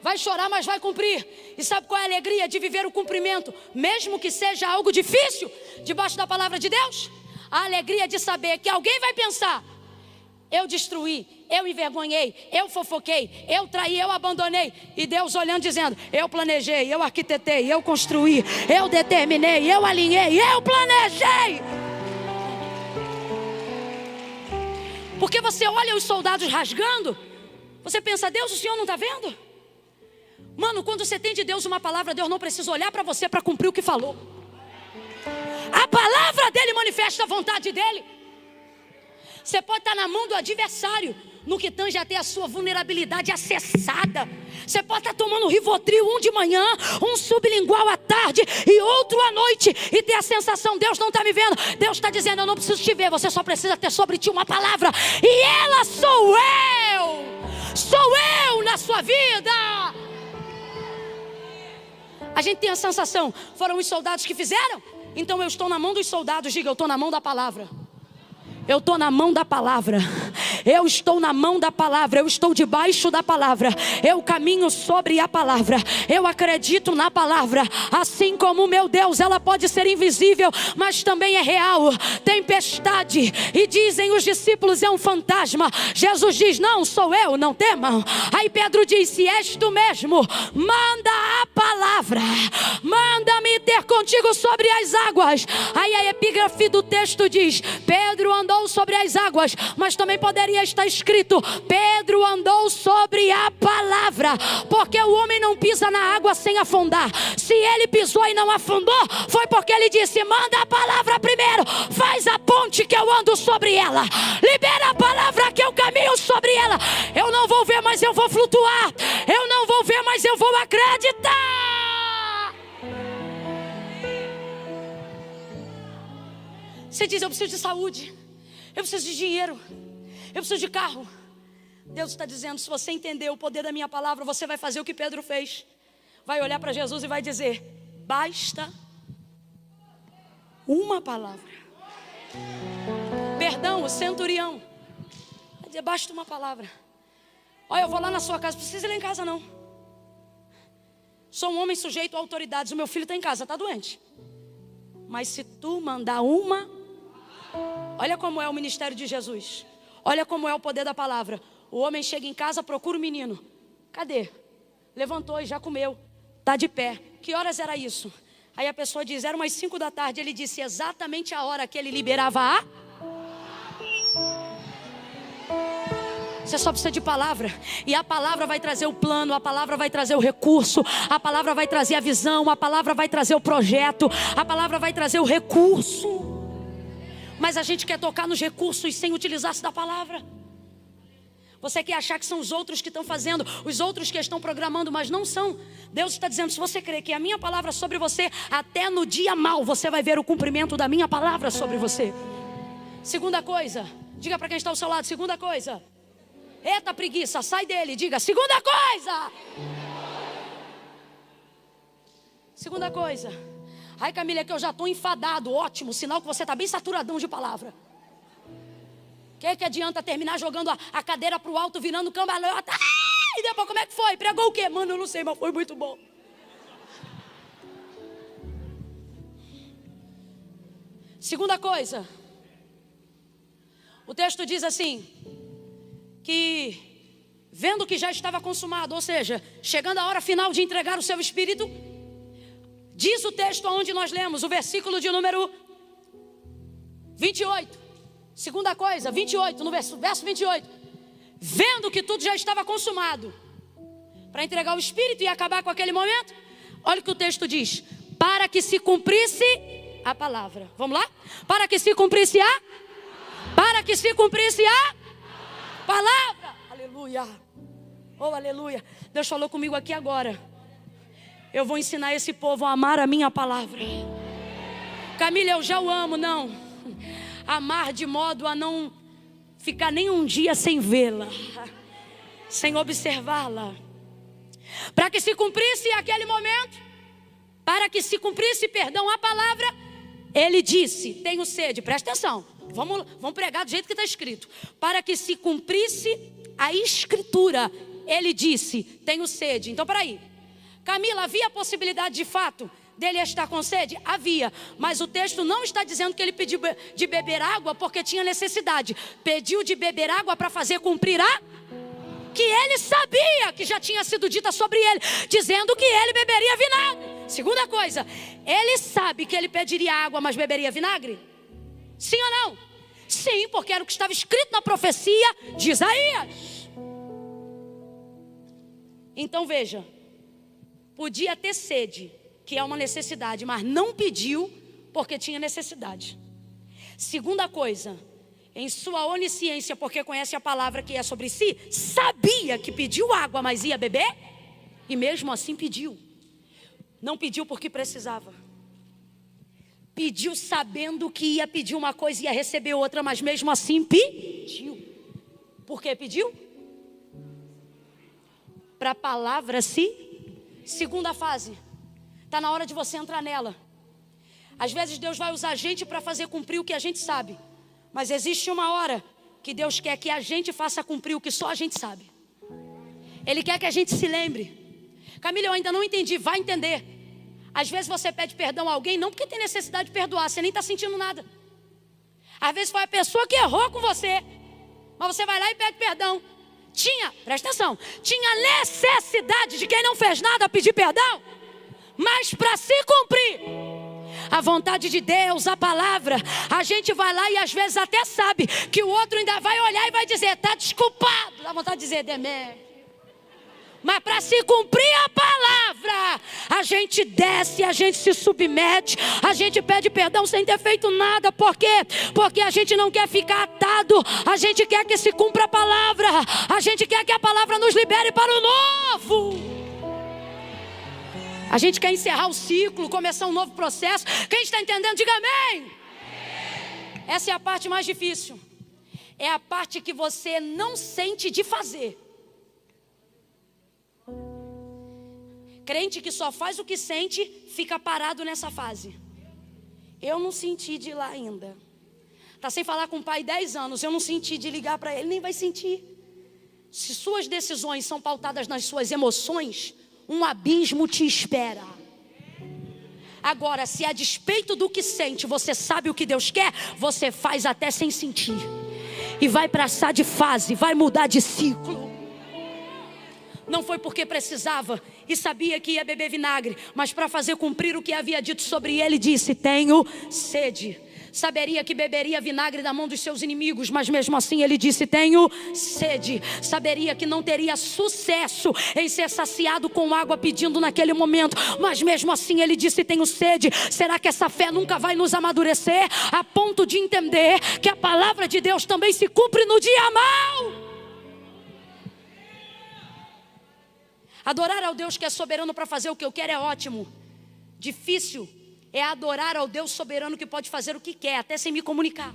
Vai chorar, mas vai cumprir. E sabe qual é a alegria de viver o cumprimento, mesmo que seja algo difícil, debaixo da palavra de Deus? A alegria de saber que alguém vai pensar, eu destruí, eu envergonhei, eu fofoquei, eu traí, eu abandonei. E Deus olhando dizendo, eu planejei, eu arquitetei, eu construí, eu determinei, eu alinhei, eu planejei. Porque você olha os soldados rasgando, você pensa, Deus, o Senhor não está vendo? Mano, quando você tem de Deus uma palavra, Deus não precisa olhar para você para cumprir o que falou. A palavra dele manifesta a vontade dele. Você pode estar na mão do adversário, no que tange até a sua vulnerabilidade acessada. Você pode estar tomando Rivotril, um de manhã, um sublingual à tarde e outro à noite, e ter a sensação, Deus não está me vendo. Deus está dizendo, eu não preciso te ver, você só precisa ter sobre ti uma palavra. E ela sou eu na sua vida. A gente tem a sensação, foram os soldados que fizeram? Então eu estou na mão dos soldados, diga, eu estou na mão da palavra. Eu estou na mão da palavra. Eu estou na mão da palavra. Eu estou debaixo da palavra. Eu caminho sobre a palavra. Eu acredito na palavra. Assim como meu Deus, ela pode ser invisível, mas também é real. Tempestade, e dizem os discípulos, é um fantasma. Jesus diz, não, sou eu, não temam. Aí Pedro diz, se és tu mesmo, manda a palavra. Manda-me ter contigo sobre as águas. Aí a epígrafe do texto diz, Pedro andou sobre as águas, mas também poderia estar escrito, Pedro andou sobre a palavra, porque o homem não pisa na água sem afundar. Se ele pisou e não afundou, foi porque ele disse, manda a palavra primeiro, faz a ponte que eu ando sobre ela, libera a palavra que eu caminho sobre ela. Eu não vou ver, mas eu vou flutuar. Eu não vou ver, mas eu vou acreditar. Você diz: eu preciso de saúde, eu preciso de dinheiro, eu preciso de carro. Deus está dizendo: se você entender o poder da minha palavra, você vai fazer o que Pedro fez. Vai olhar para Jesus e vai dizer: basta uma palavra. Perdão, o centurião vai dizer: basta uma palavra. Olha, eu vou lá na sua casa, não precisa ir lá em casa não. Sou um homem sujeito a autoridades, o meu filho está em casa, está doente. Mas se tu mandar uma, olha como é o ministério de Jesus. Olha como é o poder da palavra. O homem chega em casa, procura o menino. Cadê? Levantou e já comeu. Está de pé. Que horas era isso? Aí a pessoa diz: eram umas 5 da tarde. Ele disse exatamente a hora que ele liberava a... Você só precisa de palavra. E a palavra vai trazer o plano, a palavra vai trazer o recurso, a palavra vai trazer a visão, a palavra vai trazer o projeto, a palavra vai trazer o recurso. Mas a gente quer tocar nos recursos sem utilizar-se da palavra. Você quer achar que são os outros que estão fazendo, os outros que estão programando, mas não são. Deus está dizendo: se você crê que a minha palavra sobre você, até no dia mau você vai ver o cumprimento da minha palavra sobre você. Segunda coisa, diga para quem está ao seu lado: segunda coisa. Eita preguiça, sai dele, diga: segunda coisa. Segunda coisa. Ai, Camila, é que eu já estou enfadado. Ótimo, sinal que você está bem saturadão de palavra. Que adianta terminar jogando a cadeira para o alto, virando cambalhota? E depois, como é que foi? Pregou o quê? Mano, eu não sei, mas foi muito bom. Segunda coisa. O texto diz assim: que vendo que já estava consumado, ou seja, chegando a hora final de entregar o seu espírito, diz o texto onde nós lemos, o versículo de número 28. Segunda coisa, 28, no verso 28. Vendo que tudo já estava consumado, para entregar o espírito e acabar com aquele momento, olha o que o texto diz: para que se cumprisse a palavra. Vamos lá? Para que se cumprisse a... Para que se cumprisse a palavra. Aleluia. Oh, aleluia. Deus falou comigo aqui agora: eu vou ensinar esse povo a amar a minha palavra. Camila, eu já o amo. Não. Amar de modo a não ficar nem um dia sem vê-la, sem observá-la. Para que se cumprisse aquele momento, para que se cumprisse, perdão, a palavra, ele disse: tenho sede. Presta atenção, vamos pregar do jeito que está escrito. Para que se cumprisse a escritura, ele disse: tenho sede. Então, peraí, Camila, havia a possibilidade de fato dele estar com sede? Havia, mas o texto não está dizendo que ele pediu de beber água porque tinha necessidade. Pediu de beber água para fazer cumprir a... que ele sabia que já tinha sido dita sobre ele, dizendo que ele beberia vinagre. Segunda coisa, ele sabe que ele pediria água, mas beberia vinagre? Sim ou não? Sim, porque era o que estava escrito na profecia de Isaías. Então veja, podia ter sede, que é uma necessidade, mas não pediu porque tinha necessidade. Segunda coisa, em sua onisciência, porque conhece a palavra que é sobre si, sabia que pediu água, mas ia beber, e mesmo assim pediu. Não pediu porque precisava. Pediu sabendo que ia pedir uma coisa e ia receber outra, mas mesmo assim pediu. Por que pediu? Para a palavra se... Segunda fase. Está na hora de você entrar nela. Às vezes Deus vai usar a gente para fazer cumprir o que a gente sabe. Mas existe uma hora que Deus quer que a gente faça cumprir o que só a gente sabe. Ele quer que a gente se lembre. Camila, eu ainda não entendi. Vai entender. Às vezes você pede perdão a alguém, não porque tem necessidade de perdoar, você nem está sentindo nada. Às vezes foi a pessoa que errou com você, mas você vai lá e pede perdão. Presta atenção, tinha necessidade de quem não fez nada pedir perdão, mas para se cumprir a vontade de Deus, a palavra, a gente vai lá e às vezes até sabe que o outro ainda vai olhar e vai dizer: está desculpado. Dá vontade de dizer: demente. Mas para se cumprir a palavra, a gente desce, a gente se submete, a gente pede perdão sem ter feito nada. Por quê? Porque a gente não quer ficar atado, a gente quer que se cumpra a palavra, a gente quer que a palavra nos libere para o novo. A gente quer encerrar o ciclo, começar um novo processo. Quem está entendendo, diga amém. Essa é a parte mais difícil. É a parte que você não sente de fazer. Crente que só faz o que sente, fica parado nessa fase. Eu não senti de ir lá ainda. Está sem falar com o pai 10 anos, eu não senti de ligar para ele, nem vai sentir. Se suas decisões são pautadas nas suas emoções, um abismo te espera. Agora, se a despeito do que sente, você sabe o que Deus quer, você faz até sem sentir. E vai passar de fase, vai mudar de ciclo. Não foi porque precisava e sabia que ia beber vinagre, mas para fazer cumprir o que havia dito sobre ele, disse: tenho sede. Saberia que beberia vinagre da mão dos seus inimigos, mas mesmo assim ele disse: tenho sede. Saberia que não teria sucesso em ser saciado com água pedindo naquele momento, mas mesmo assim ele disse: tenho sede. Será que essa fé nunca vai nos amadurecer a ponto de entender que a palavra de Deus também se cumpre no dia mau? Adorar ao Deus que é soberano para fazer o que eu quero é ótimo. Difícil é adorar ao Deus soberano que pode fazer o que quer, até sem me comunicar.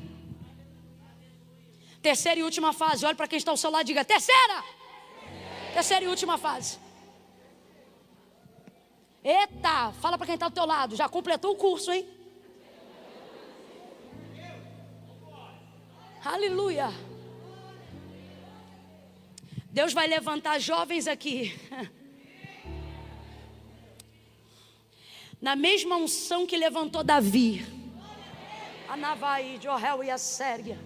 Terceira e última fase. Olha para quem está ao seu lado e diga: terceira! Terceira e última fase. Eita, fala para quem está ao teu lado. Já completou o curso, hein? Aleluia. Deus vai levantar jovens aqui. Na mesma unção que levantou Davi, a Navai, Jorel e a Sérgia,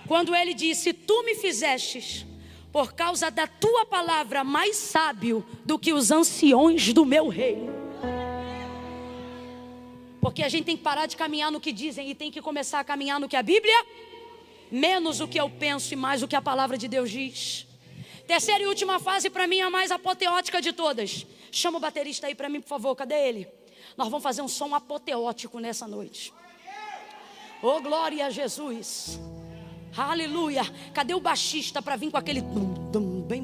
quando ele disse: tu me fizestes por causa da tua palavra mais sábio do que os anciões do meu reino. Porque a gente tem que parar de caminhar no que dizem e tem que começar a caminhar no que a Bíblia, menos o que eu penso e mais o que a palavra de Deus diz. Terceira e última fase, para mim, a mais apoteótica de todas. Chama o baterista aí para mim, por favor. Cadê ele? Nós vamos fazer um som apoteótico nessa noite. Oh, glória a Jesus. Aleluia. Cadê o baixista para vir com aquele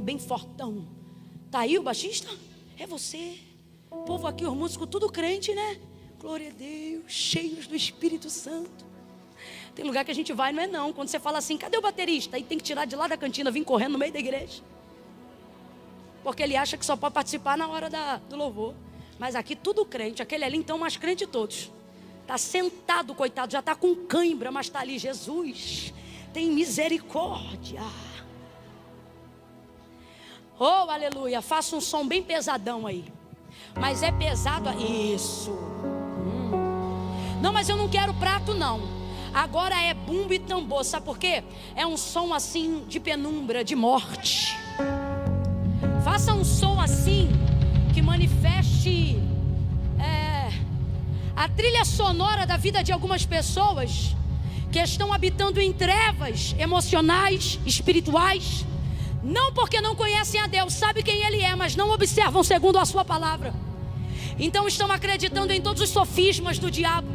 bem fortão? Tá aí o baixista? É você. O povo aqui, os músicos, tudo crente, né? Glória a Deus, cheios do Espírito Santo. Tem lugar que a gente vai, não é não. Quando você fala assim: cadê o baterista? Aí tem que tirar de lá da cantina, vir correndo no meio da igreja. Porque ele acha que só pode participar na hora do louvor. Mas aqui tudo crente. Aquele ali então mais crente de todos. Está sentado, coitado, já está com cãibra, mas está ali: Jesus, tem misericórdia. Oh, aleluia. Faça um som bem pesadão aí. Mas é pesado. Isso. Não, mas eu não quero prato não. Agora é bumbo e tambor. Sabe por quê? É um som assim de penumbra, de morte. Faça um som assim que manifeste a trilha sonora da vida de algumas pessoas que estão habitando em trevas emocionais, espirituais, não porque não conhecem a Deus, sabem quem Ele é, mas não observam segundo a sua palavra. Então estão acreditando em todos os sofismas do diabo,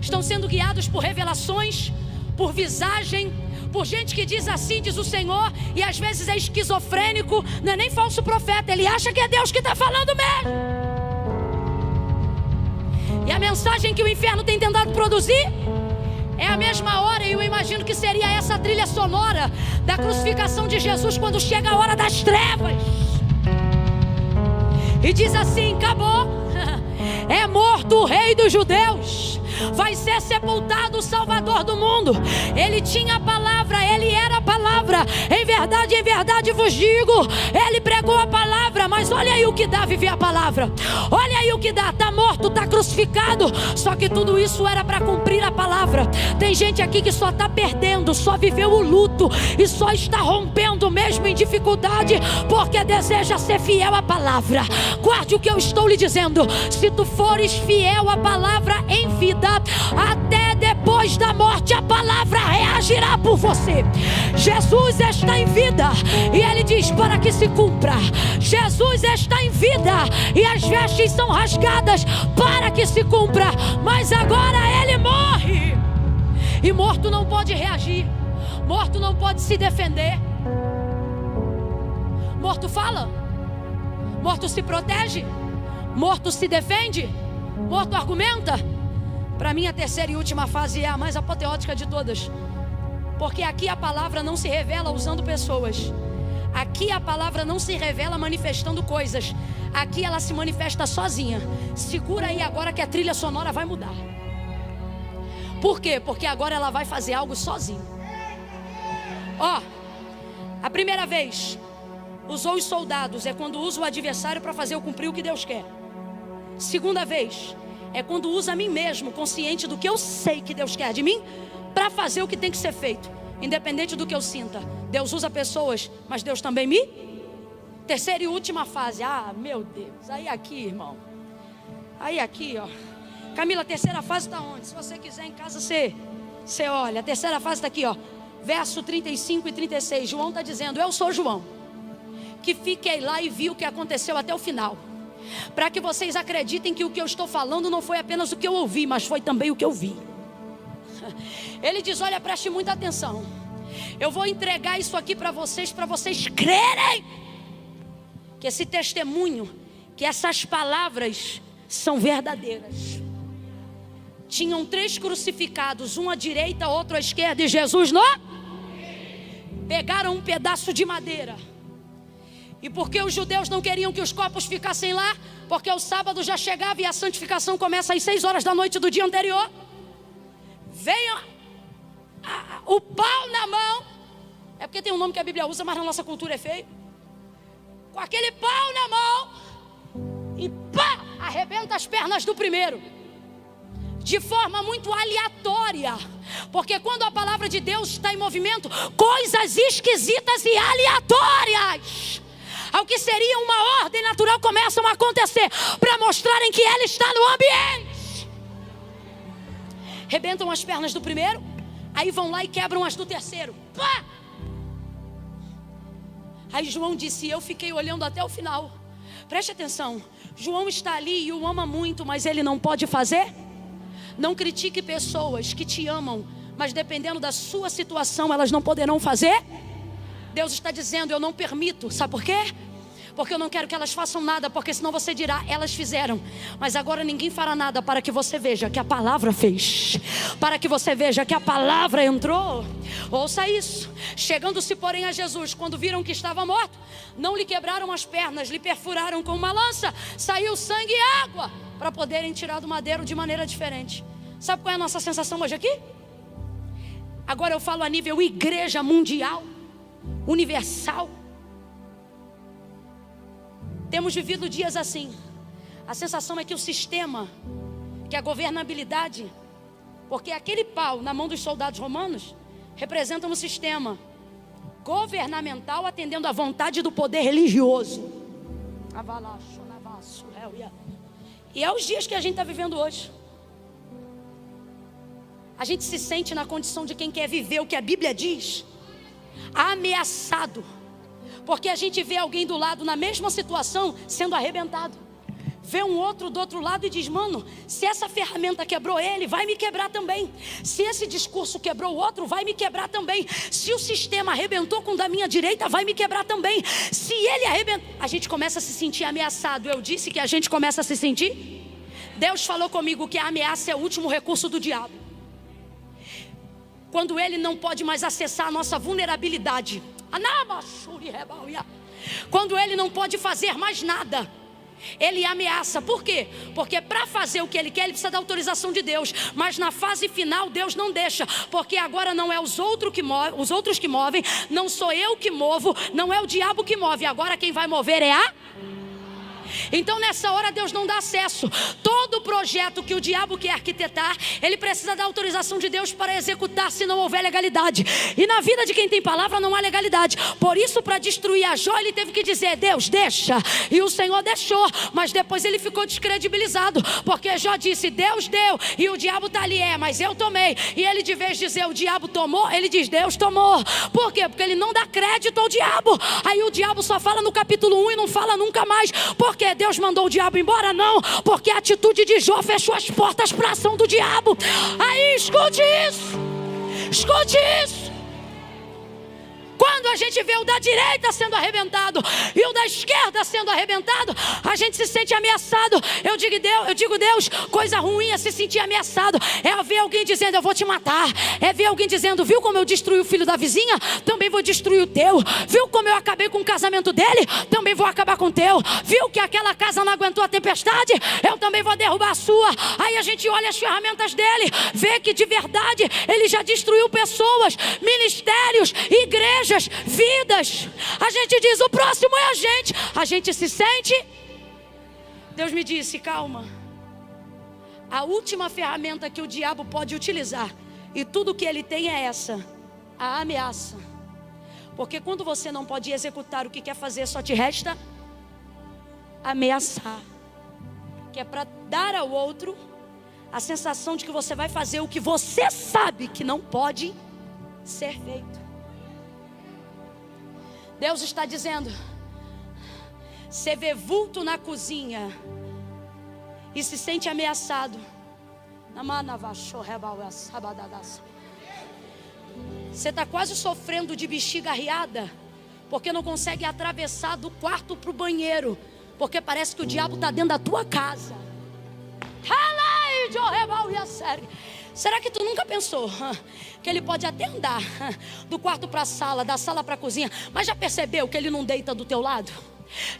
estão sendo guiados por revelações, por visagem, por gente que diz assim, diz o Senhor, e às vezes é esquizofrênico, não é nem falso profeta, ele acha que é Deus que está falando mesmo. E a mensagem que o inferno tem tentado produzir é a mesma hora, e eu imagino que seria essa trilha sonora da crucificação de Jesus quando chega a hora das trevas. E diz assim: acabou, é morto o rei dos judeus, vai ser sepultado o Salvador do mundo. Ele tinha a palavra, ele era a palavra. Em verdade vos digo, ele pregou a palavra. Mas olha aí o que dá viver a palavra. Olha aí o que dá, está morto, está crucificado. Só que tudo isso era para cumprir a palavra. Tem gente aqui que só está perdendo, só viveu o luto e só está rompendo mesmo em dificuldade, porque deseja ser fiel à palavra. Guarde o que eu estou lhe dizendo: se tu fores fiel à palavra em vida, até depois da morte a palavra reagirá por você. Jesus está em vida e ele diz para que se cumpra. Jesus está em vida e as vestes são rasgadas para que se cumpra. Mas agora ele morre, e morto não pode reagir, morto não pode se defender. Morto fala, morto se protege, morto se defende, morto argumenta. Para mim, a terceira e última fase é a mais apoteótica de todas. Porque aqui a palavra não se revela usando pessoas. Aqui a palavra não se revela manifestando coisas. Aqui ela se manifesta sozinha. Segura aí agora que a trilha sonora vai mudar. Por quê? Porque agora ela vai fazer algo sozinha. Ó, a primeira vez usou os soldados é quando usa o adversário para fazer eu cumprir o que Deus quer. Segunda vez é quando usa a mim mesmo, consciente do que eu sei que Deus quer de mim, para fazer o que tem que ser feito, independente do que eu sinta. Deus usa pessoas, mas Deus também me... Terceira e última fase. Ah, meu Deus. Aí aqui, irmão. Aí aqui, ó. Camila, a terceira fase está onde? Se você quiser em casa, você olha. A terceira fase está aqui, ó. Verso 35 e 36. João está dizendo: eu sou João, que fiquei lá e vi o que aconteceu até o final, para que vocês acreditem que o que eu estou falando não foi apenas o que eu ouvi, mas foi também o que eu vi. Ele diz: olha, preste muita atenção. Eu vou entregar isso aqui para vocês crerem que esse testemunho, que essas palavras são verdadeiras. Tinham 3 crucificados, um à direita, outro à esquerda, e Jesus pegaram um pedaço de madeira. E porque os judeus não queriam que os corpos ficassem lá, porque o sábado já chegava e a santificação começa às 6 horas da noite do dia anterior, veio o pau na mão. É porque tem um nome que a Bíblia usa, mas na nossa cultura é feio. Com aquele pau na mão, e pá, arrebenta as pernas do primeiro, de forma muito aleatória. Porque quando a palavra de Deus está em movimento, coisas esquisitas e aleatórias, ao que seria uma ordem natural, começam a acontecer, para mostrarem que ela está no ambiente. Rebentam as pernas do primeiro, aí vão lá e quebram as do terceiro. Pá! Aí João disse: eu fiquei olhando até o final. Preste atenção, João está ali e o ama muito, mas ele não pode fazer. Não critique pessoas que te amam, mas dependendo da sua situação, elas não poderão fazer. Deus está dizendo: eu não permito. Sabe por quê? Porque eu não quero que elas façam nada, porque senão você dirá: elas fizeram. Mas agora ninguém fará nada, para que você veja que a palavra fez, para que você veja que a palavra entrou. Ouça isso. Chegando-se porém a Jesus, quando viram que estava morto, não lhe quebraram as pernas, lhe perfuraram com uma lança, saiu sangue e água, para poderem tirar do madeiro de maneira diferente. Sabe qual é a nossa sensação hoje aqui? Agora eu falo a nível igreja mundial, universal. Temos vivido dias assim. A sensação é que o sistema, que a governabilidade, porque aquele pau na mão dos soldados romanos representa um sistema governamental atendendo à vontade do poder religioso. E é os dias que a gente está vivendo hoje. A gente se sente na condição de quem quer viver o que a Bíblia diz, ameaçado, porque a gente vê alguém do lado na mesma situação sendo arrebentado. Vê um outro do outro lado e diz: mano, se essa ferramenta quebrou ele, vai me quebrar também. Se esse discurso quebrou o outro, vai me quebrar também. Se o sistema arrebentou com o da minha direita, vai me quebrar também. Se ele arrebentou, a gente começa a se sentir ameaçado. Eu disse que a gente começa a se sentir. Deus falou comigo que a ameaça é o último recurso do diabo. Quando ele não pode mais acessar a nossa vulnerabilidade, quando ele não pode fazer mais nada, ele ameaça. Por quê? Porque para fazer o que ele quer, ele precisa da autorização de Deus. Mas na fase final, Deus não deixa. Porque agora não é os outros que movem, não sou eu que movo, não é o diabo que move. Agora quem vai mover é a... Então nessa hora Deus não dá acesso. Todo projeto que o diabo quer arquitetar, ele precisa da autorização de Deus para executar, se não houver legalidade. E na vida de quem tem palavra não há legalidade. Por isso, para destruir a Jó, ele teve que dizer: Deus, deixa. E o Senhor deixou. Mas depois ele ficou descredibilizado, porque Jó disse: Deus deu. E o diabo está ali: mas eu tomei. E ele, de vez de dizer o diabo tomou, ele diz: Deus tomou. Por quê? Porque ele não dá crédito ao diabo. Aí o diabo só fala no capítulo 1 e não fala nunca mais. Por quê? Deus mandou o diabo embora? Não, porque a atitude de Jó fechou as portas para a ação do diabo. Aí escute isso. Escute isso. Quando a gente vê o da direita sendo arrebentado e o da esquerda sendo arrebentado, a gente se sente ameaçado. Eu digo, Deus, coisa ruim é se sentir ameaçado. É ver alguém dizendo, eu vou te matar. É ver alguém dizendo, viu como eu destruí o filho da vizinha? Também vou destruir o teu. Viu como eu acabei com o casamento dele? Também vou acabar com o teu. Viu que aquela casa não aguentou a tempestade? Eu também vou derrubar a sua. Aí a gente olha as ferramentas dele, vê que de verdade ele já destruiu pessoas, ministérios, igrejas, vidas. A gente diz, o próximo é a gente. A gente se sente. Deus me disse, calma. A última ferramenta que o diabo pode utilizar, e tudo que ele tem é essa, a ameaça. Porque quando você não pode executar o que quer fazer, só te resta ameaçar. Que é para dar ao outro a sensação de que você vai fazer o que você sabe que não pode ser feito. Deus está dizendo, você vê vulto na cozinha e se sente ameaçado. Você está quase sofrendo de bexiga arriada, porque não consegue atravessar do quarto para o banheiro, porque parece que o diabo está dentro da tua casa. Será que tu nunca pensou que ele pode até andar do quarto para a sala, da sala para a cozinha, mas já percebeu que ele não deita do teu lado?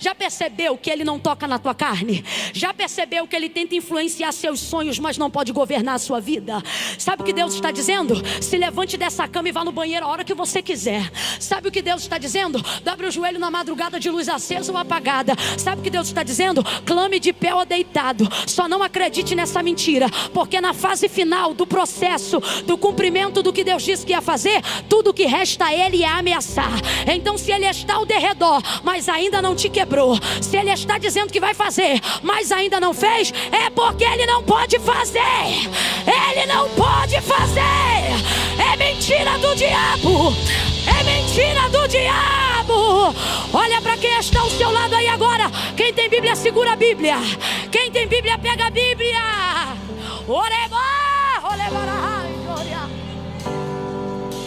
Já percebeu que ele não toca na tua carne? Já percebeu que ele tenta influenciar seus sonhos, mas não pode governar a sua vida? Sabe o que Deus está dizendo? Se levante dessa cama e vá no banheiro a hora que você quiser. Sabe o que Deus está dizendo? Dobre o joelho na madrugada de luz acesa ou apagada. Sabe o que Deus está dizendo? Clame de pé ou deitado. Só não acredite nessa mentira, porque na fase final do processo, do cumprimento do que Deus disse que ia fazer, tudo que resta a ele é ameaçar. Então, se ele está ao derredor, mas ainda não te quebrou, se ele está dizendo que vai fazer, mas ainda não fez, é porque ele não pode fazer. Ele não pode fazer. É mentira do diabo. É mentira do diabo. Olha para quem está ao seu lado aí agora. Quem tem Bíblia, segura a Bíblia. Quem tem Bíblia, pega a Bíblia.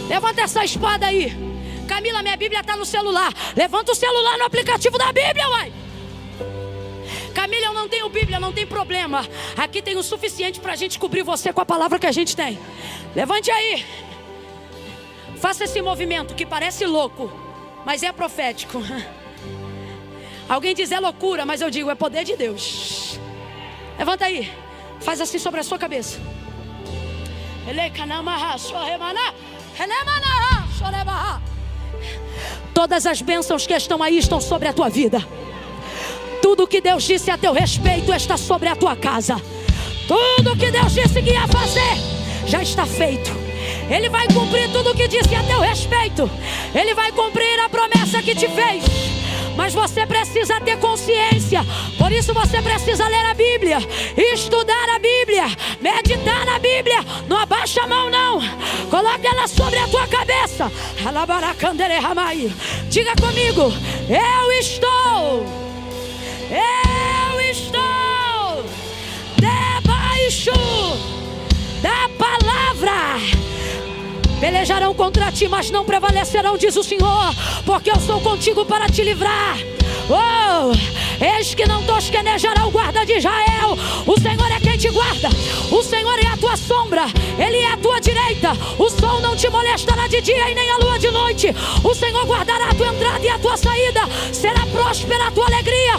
Levanta essa espada aí. Camila, minha Bíblia está no celular. Levanta o celular no aplicativo da Bíblia, uai. Camila, eu não tenho Bíblia, não tem problema. Aqui tem o suficiente para a gente cobrir você com a palavra que a gente tem. Levante aí. Faça esse movimento que parece louco, mas é profético. Alguém diz é loucura, mas eu digo é poder de Deus. Levanta aí. Faz assim sobre a sua cabeça. Todas as bênçãos que estão aí estão sobre a tua vida. Tudo que Deus disse a teu respeito está sobre a tua casa. Tudo que Deus disse que ia fazer já está feito. Ele vai cumprir tudo o que disse a teu respeito. Ele vai cumprir a promessa que te fez. Mas você precisa ter consciência. Por isso você precisa ler a Bíblia, estudar a Bíblia, meditar na Bíblia. Não abaixa a mão não. Coloca ela sobre a tua cabeça. Diga comigo: eu estou debaixo da palavra. Pelejarão contra ti, mas não prevalecerão, diz o Senhor, porque eu sou contigo para te livrar. Eis que não tosquenejará o guarda de Israel. O Senhor é quem te guarda. O Senhor é a tua sombra. Ele é a tua direita. O sol não te molestará de dia e nem a lua de noite. O Senhor guardará a tua entrada e a tua saída. Será próspera a tua alegria.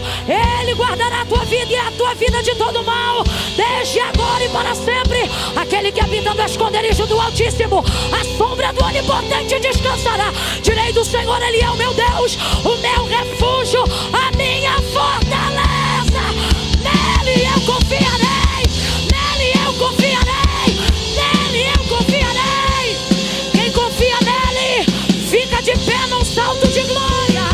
Ele guardará a tua vida e a tua vida de todo mal, desde agora e para sempre. Aquele que habita no esconderijo do Altíssimo, a sombra do Onipotente descansará. Direi do Senhor, Ele é o meu Deus, o meu refúgio, a minha fortaleza. Nele eu confiarei. Nele eu confiarei. Nele eu confiarei. Quem confia nele fica de pé num salto de glória.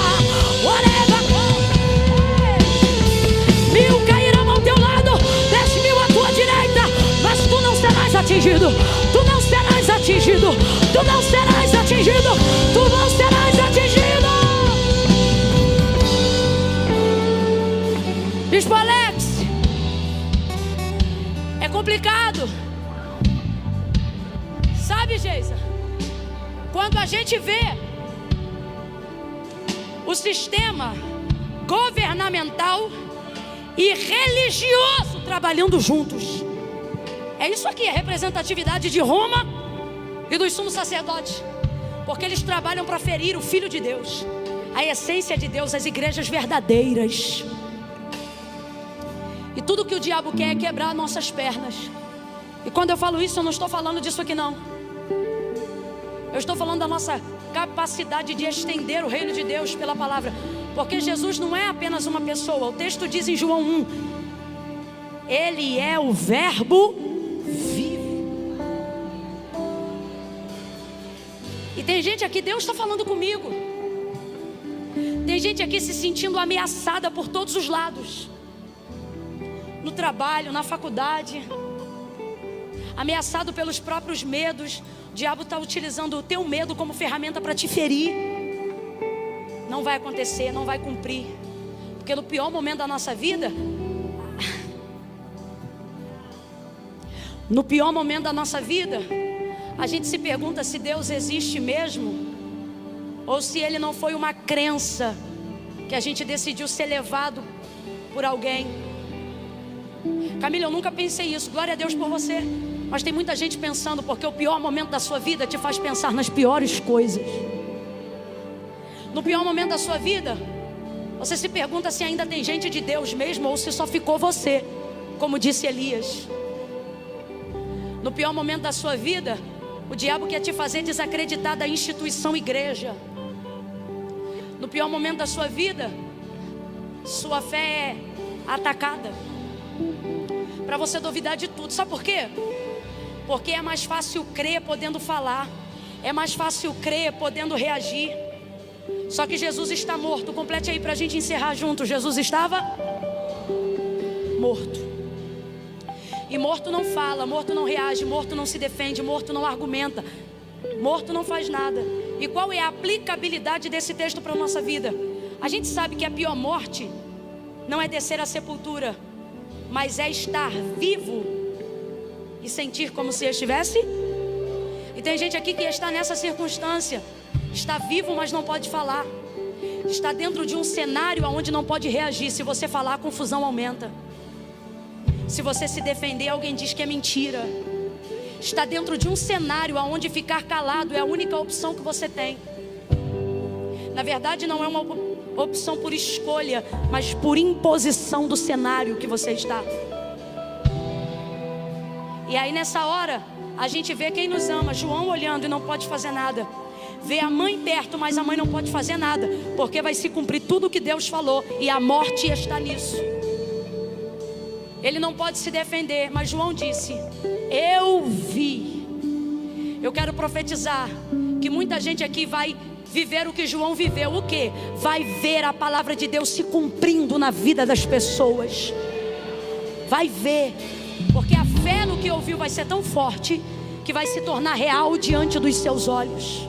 Mil cairão ao teu lado, 10.000 à tua direita, mas tu não serás atingido. Tu não serás atingido. Tu não serás atingido. Tu não serás atingido. Bispo Alex, é complicado. Sabe, Geisa, quando a gente vê o sistema governamental e religioso trabalhando juntos. É isso aqui, a representatividade de Roma e dos sumos sacerdotes, porque eles trabalham para ferir o Filho de Deus, a essência de Deus, as igrejas verdadeiras. E tudo que o diabo quer é quebrar nossas pernas. E quando eu falo isso, eu não estou falando disso aqui não. Eu estou falando da nossa capacidade de estender o reino de Deus pela palavra. Porque Jesus não é apenas uma pessoa. O texto diz em João 1: Ele é o verbo vivo. E tem gente aqui, Deus está falando comigo. Tem gente aqui se sentindo ameaçada por todos os lados. No trabalho, na faculdade, ameaçado pelos próprios medos. O diabo está utilizando o teu medo como ferramenta para te ferir. Não vai acontecer, não vai cumprir. Porque no pior momento da nossa vida, a gente se pergunta se Deus existe mesmo, ou se Ele não foi uma crença que a gente decidiu ser levado por alguém. Camila, eu nunca pensei isso, glória a Deus por você. Mas tem muita gente pensando, porque o pior momento da sua vida te faz pensar nas piores coisas. No pior momento da sua vida, você se pergunta se ainda tem gente de Deus mesmo, ou se só ficou você, como disse Elias. No pior momento da sua vida, o diabo quer te fazer desacreditar da instituição igreja. No pior momento da sua vida, sua fé é atacada, para você duvidar de tudo. Sabe por quê? Porque é mais fácil crer podendo falar, é mais fácil crer podendo reagir. Só que Jesus está morto. Complete aí para a gente encerrar junto. Jesus estava morto. E morto não fala, morto não reage, morto não se defende, morto não argumenta, morto não faz nada. E qual é a aplicabilidade desse texto para a nossa vida? A gente sabe que a pior morte não é descer à sepultura, mas é estar vivo e sentir como se estivesse. E tem gente aqui que está nessa circunstância. Está vivo, mas não pode falar. Está dentro de um cenário onde não pode reagir. Se você falar, a confusão aumenta. Se você se defender, alguém diz que é mentira. Está dentro de um cenário onde ficar calado é a única opção que você tem. Na verdade, não é uma opção por escolha, mas por imposição do cenário que você está. E aí nessa hora, a gente vê quem nos ama. João olhando e não pode fazer nada. Vê a mãe perto, mas a mãe não pode fazer nada, porque vai se cumprir tudo o que Deus falou, e a morte está nisso. Ele não pode se defender, mas João disse: eu vi. Eu quero profetizar que muita gente aqui vai viver o que João viveu. O quê? Vai ver a palavra de Deus se cumprindo na vida das pessoas. Vai ver, porque a fé no que ouviu vai ser tão forte que vai se tornar real diante dos seus olhos.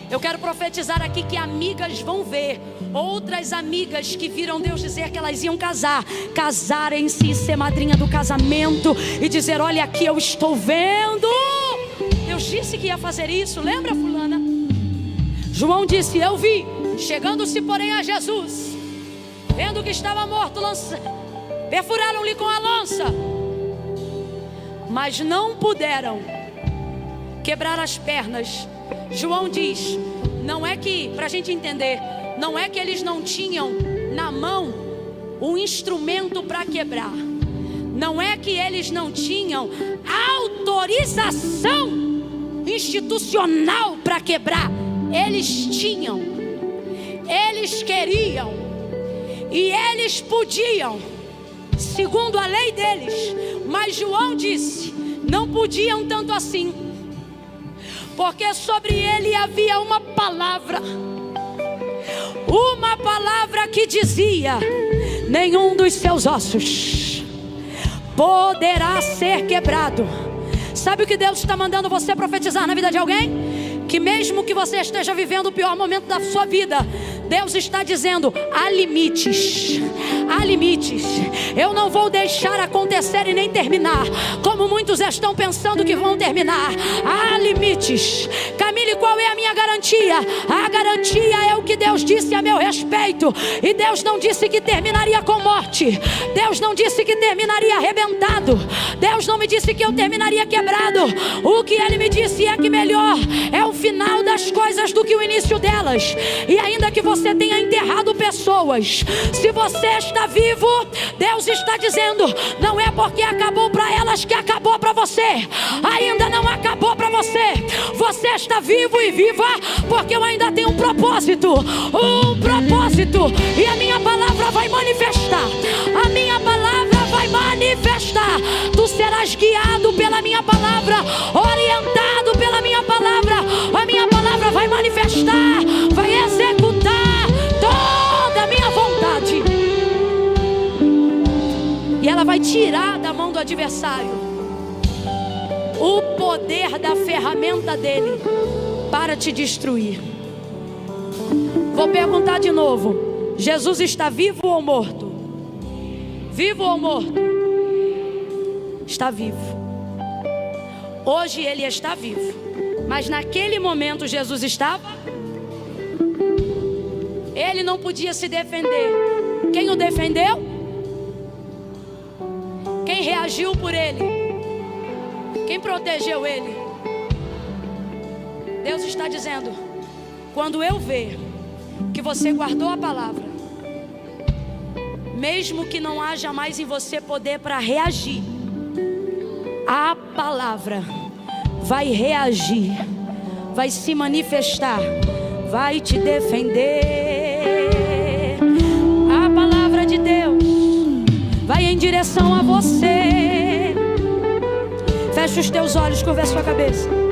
Eu quero profetizar aqui que amigas vão ver outras amigas que viram Deus dizer que elas iam casarem-se e ser madrinha do casamento e dizer: olha aqui, eu estou vendo, Deus disse que ia fazer isso. Lembra, fulana? João disse: eu vi. Chegando-se porém a Jesus, vendo que estava morto, perfuraram-lhe com a lança, mas não puderam quebrar as pernas. João diz, não é que, para a gente entender, não é que eles não tinham na mão um instrumento para quebrar, não é que eles não tinham autorização institucional para quebrar. Eles tinham, eles queriam e eles podiam, segundo a lei deles. Mas João disse, não podiam tanto assim, porque sobre ele havia uma palavra que dizia: nenhum dos seus ossos poderá ser quebrado. Sabe o que Deus está mandando você profetizar na vida de alguém? Que mesmo que você esteja vivendo o pior momento da sua vida, Deus está dizendo: há limites, há limites. Eu não vou deixar acontecer e nem terminar como muitos estão pensando que vão terminar. Há limites. Camila, Camille, qual é a minha garantia? A garantia é o que Deus disse a meu respeito. E Deus não disse que terminaria com morte. Deus não disse que terminaria arrebentado. Deus não me disse que eu terminaria quebrado. O que Ele me disse é que melhor é o final das coisas do que o início delas. E ainda que você tenha enterrado pessoas, se você está vivo, Deus está dizendo, não é porque acabou para elas que acabou para você. Ainda não acabou para você. Você está vivo e viva porque eu ainda tenho um propósito. Um propósito. E a minha palavra vai manifestar. A minha palavra vai manifestar. Tu serás guiado pela minha palavra, orientado pela minha palavra. A minha palavra vai manifestar, vai executar toda a minha vontade. E ela vai tirar da mão do adversário o poder da ferramenta dele para te destruir. Vou perguntar de novo: Jesus está vivo ou morto? Vivo ou morto? Está vivo. Hoje ele está vivo, mas naquele momento Jesus estava. Ele não podia se defender. Quem o defendeu? Quem reagiu por ele? Quem protegeu ele? Deus está dizendo: quando eu ver que você guardou a palavra, mesmo que não haja mais em você poder para reagir, a palavra vai reagir, vai se manifestar, vai te defender. A palavra de Deus vai em direção a você. Fecha os teus olhos, curva a sua cabeça.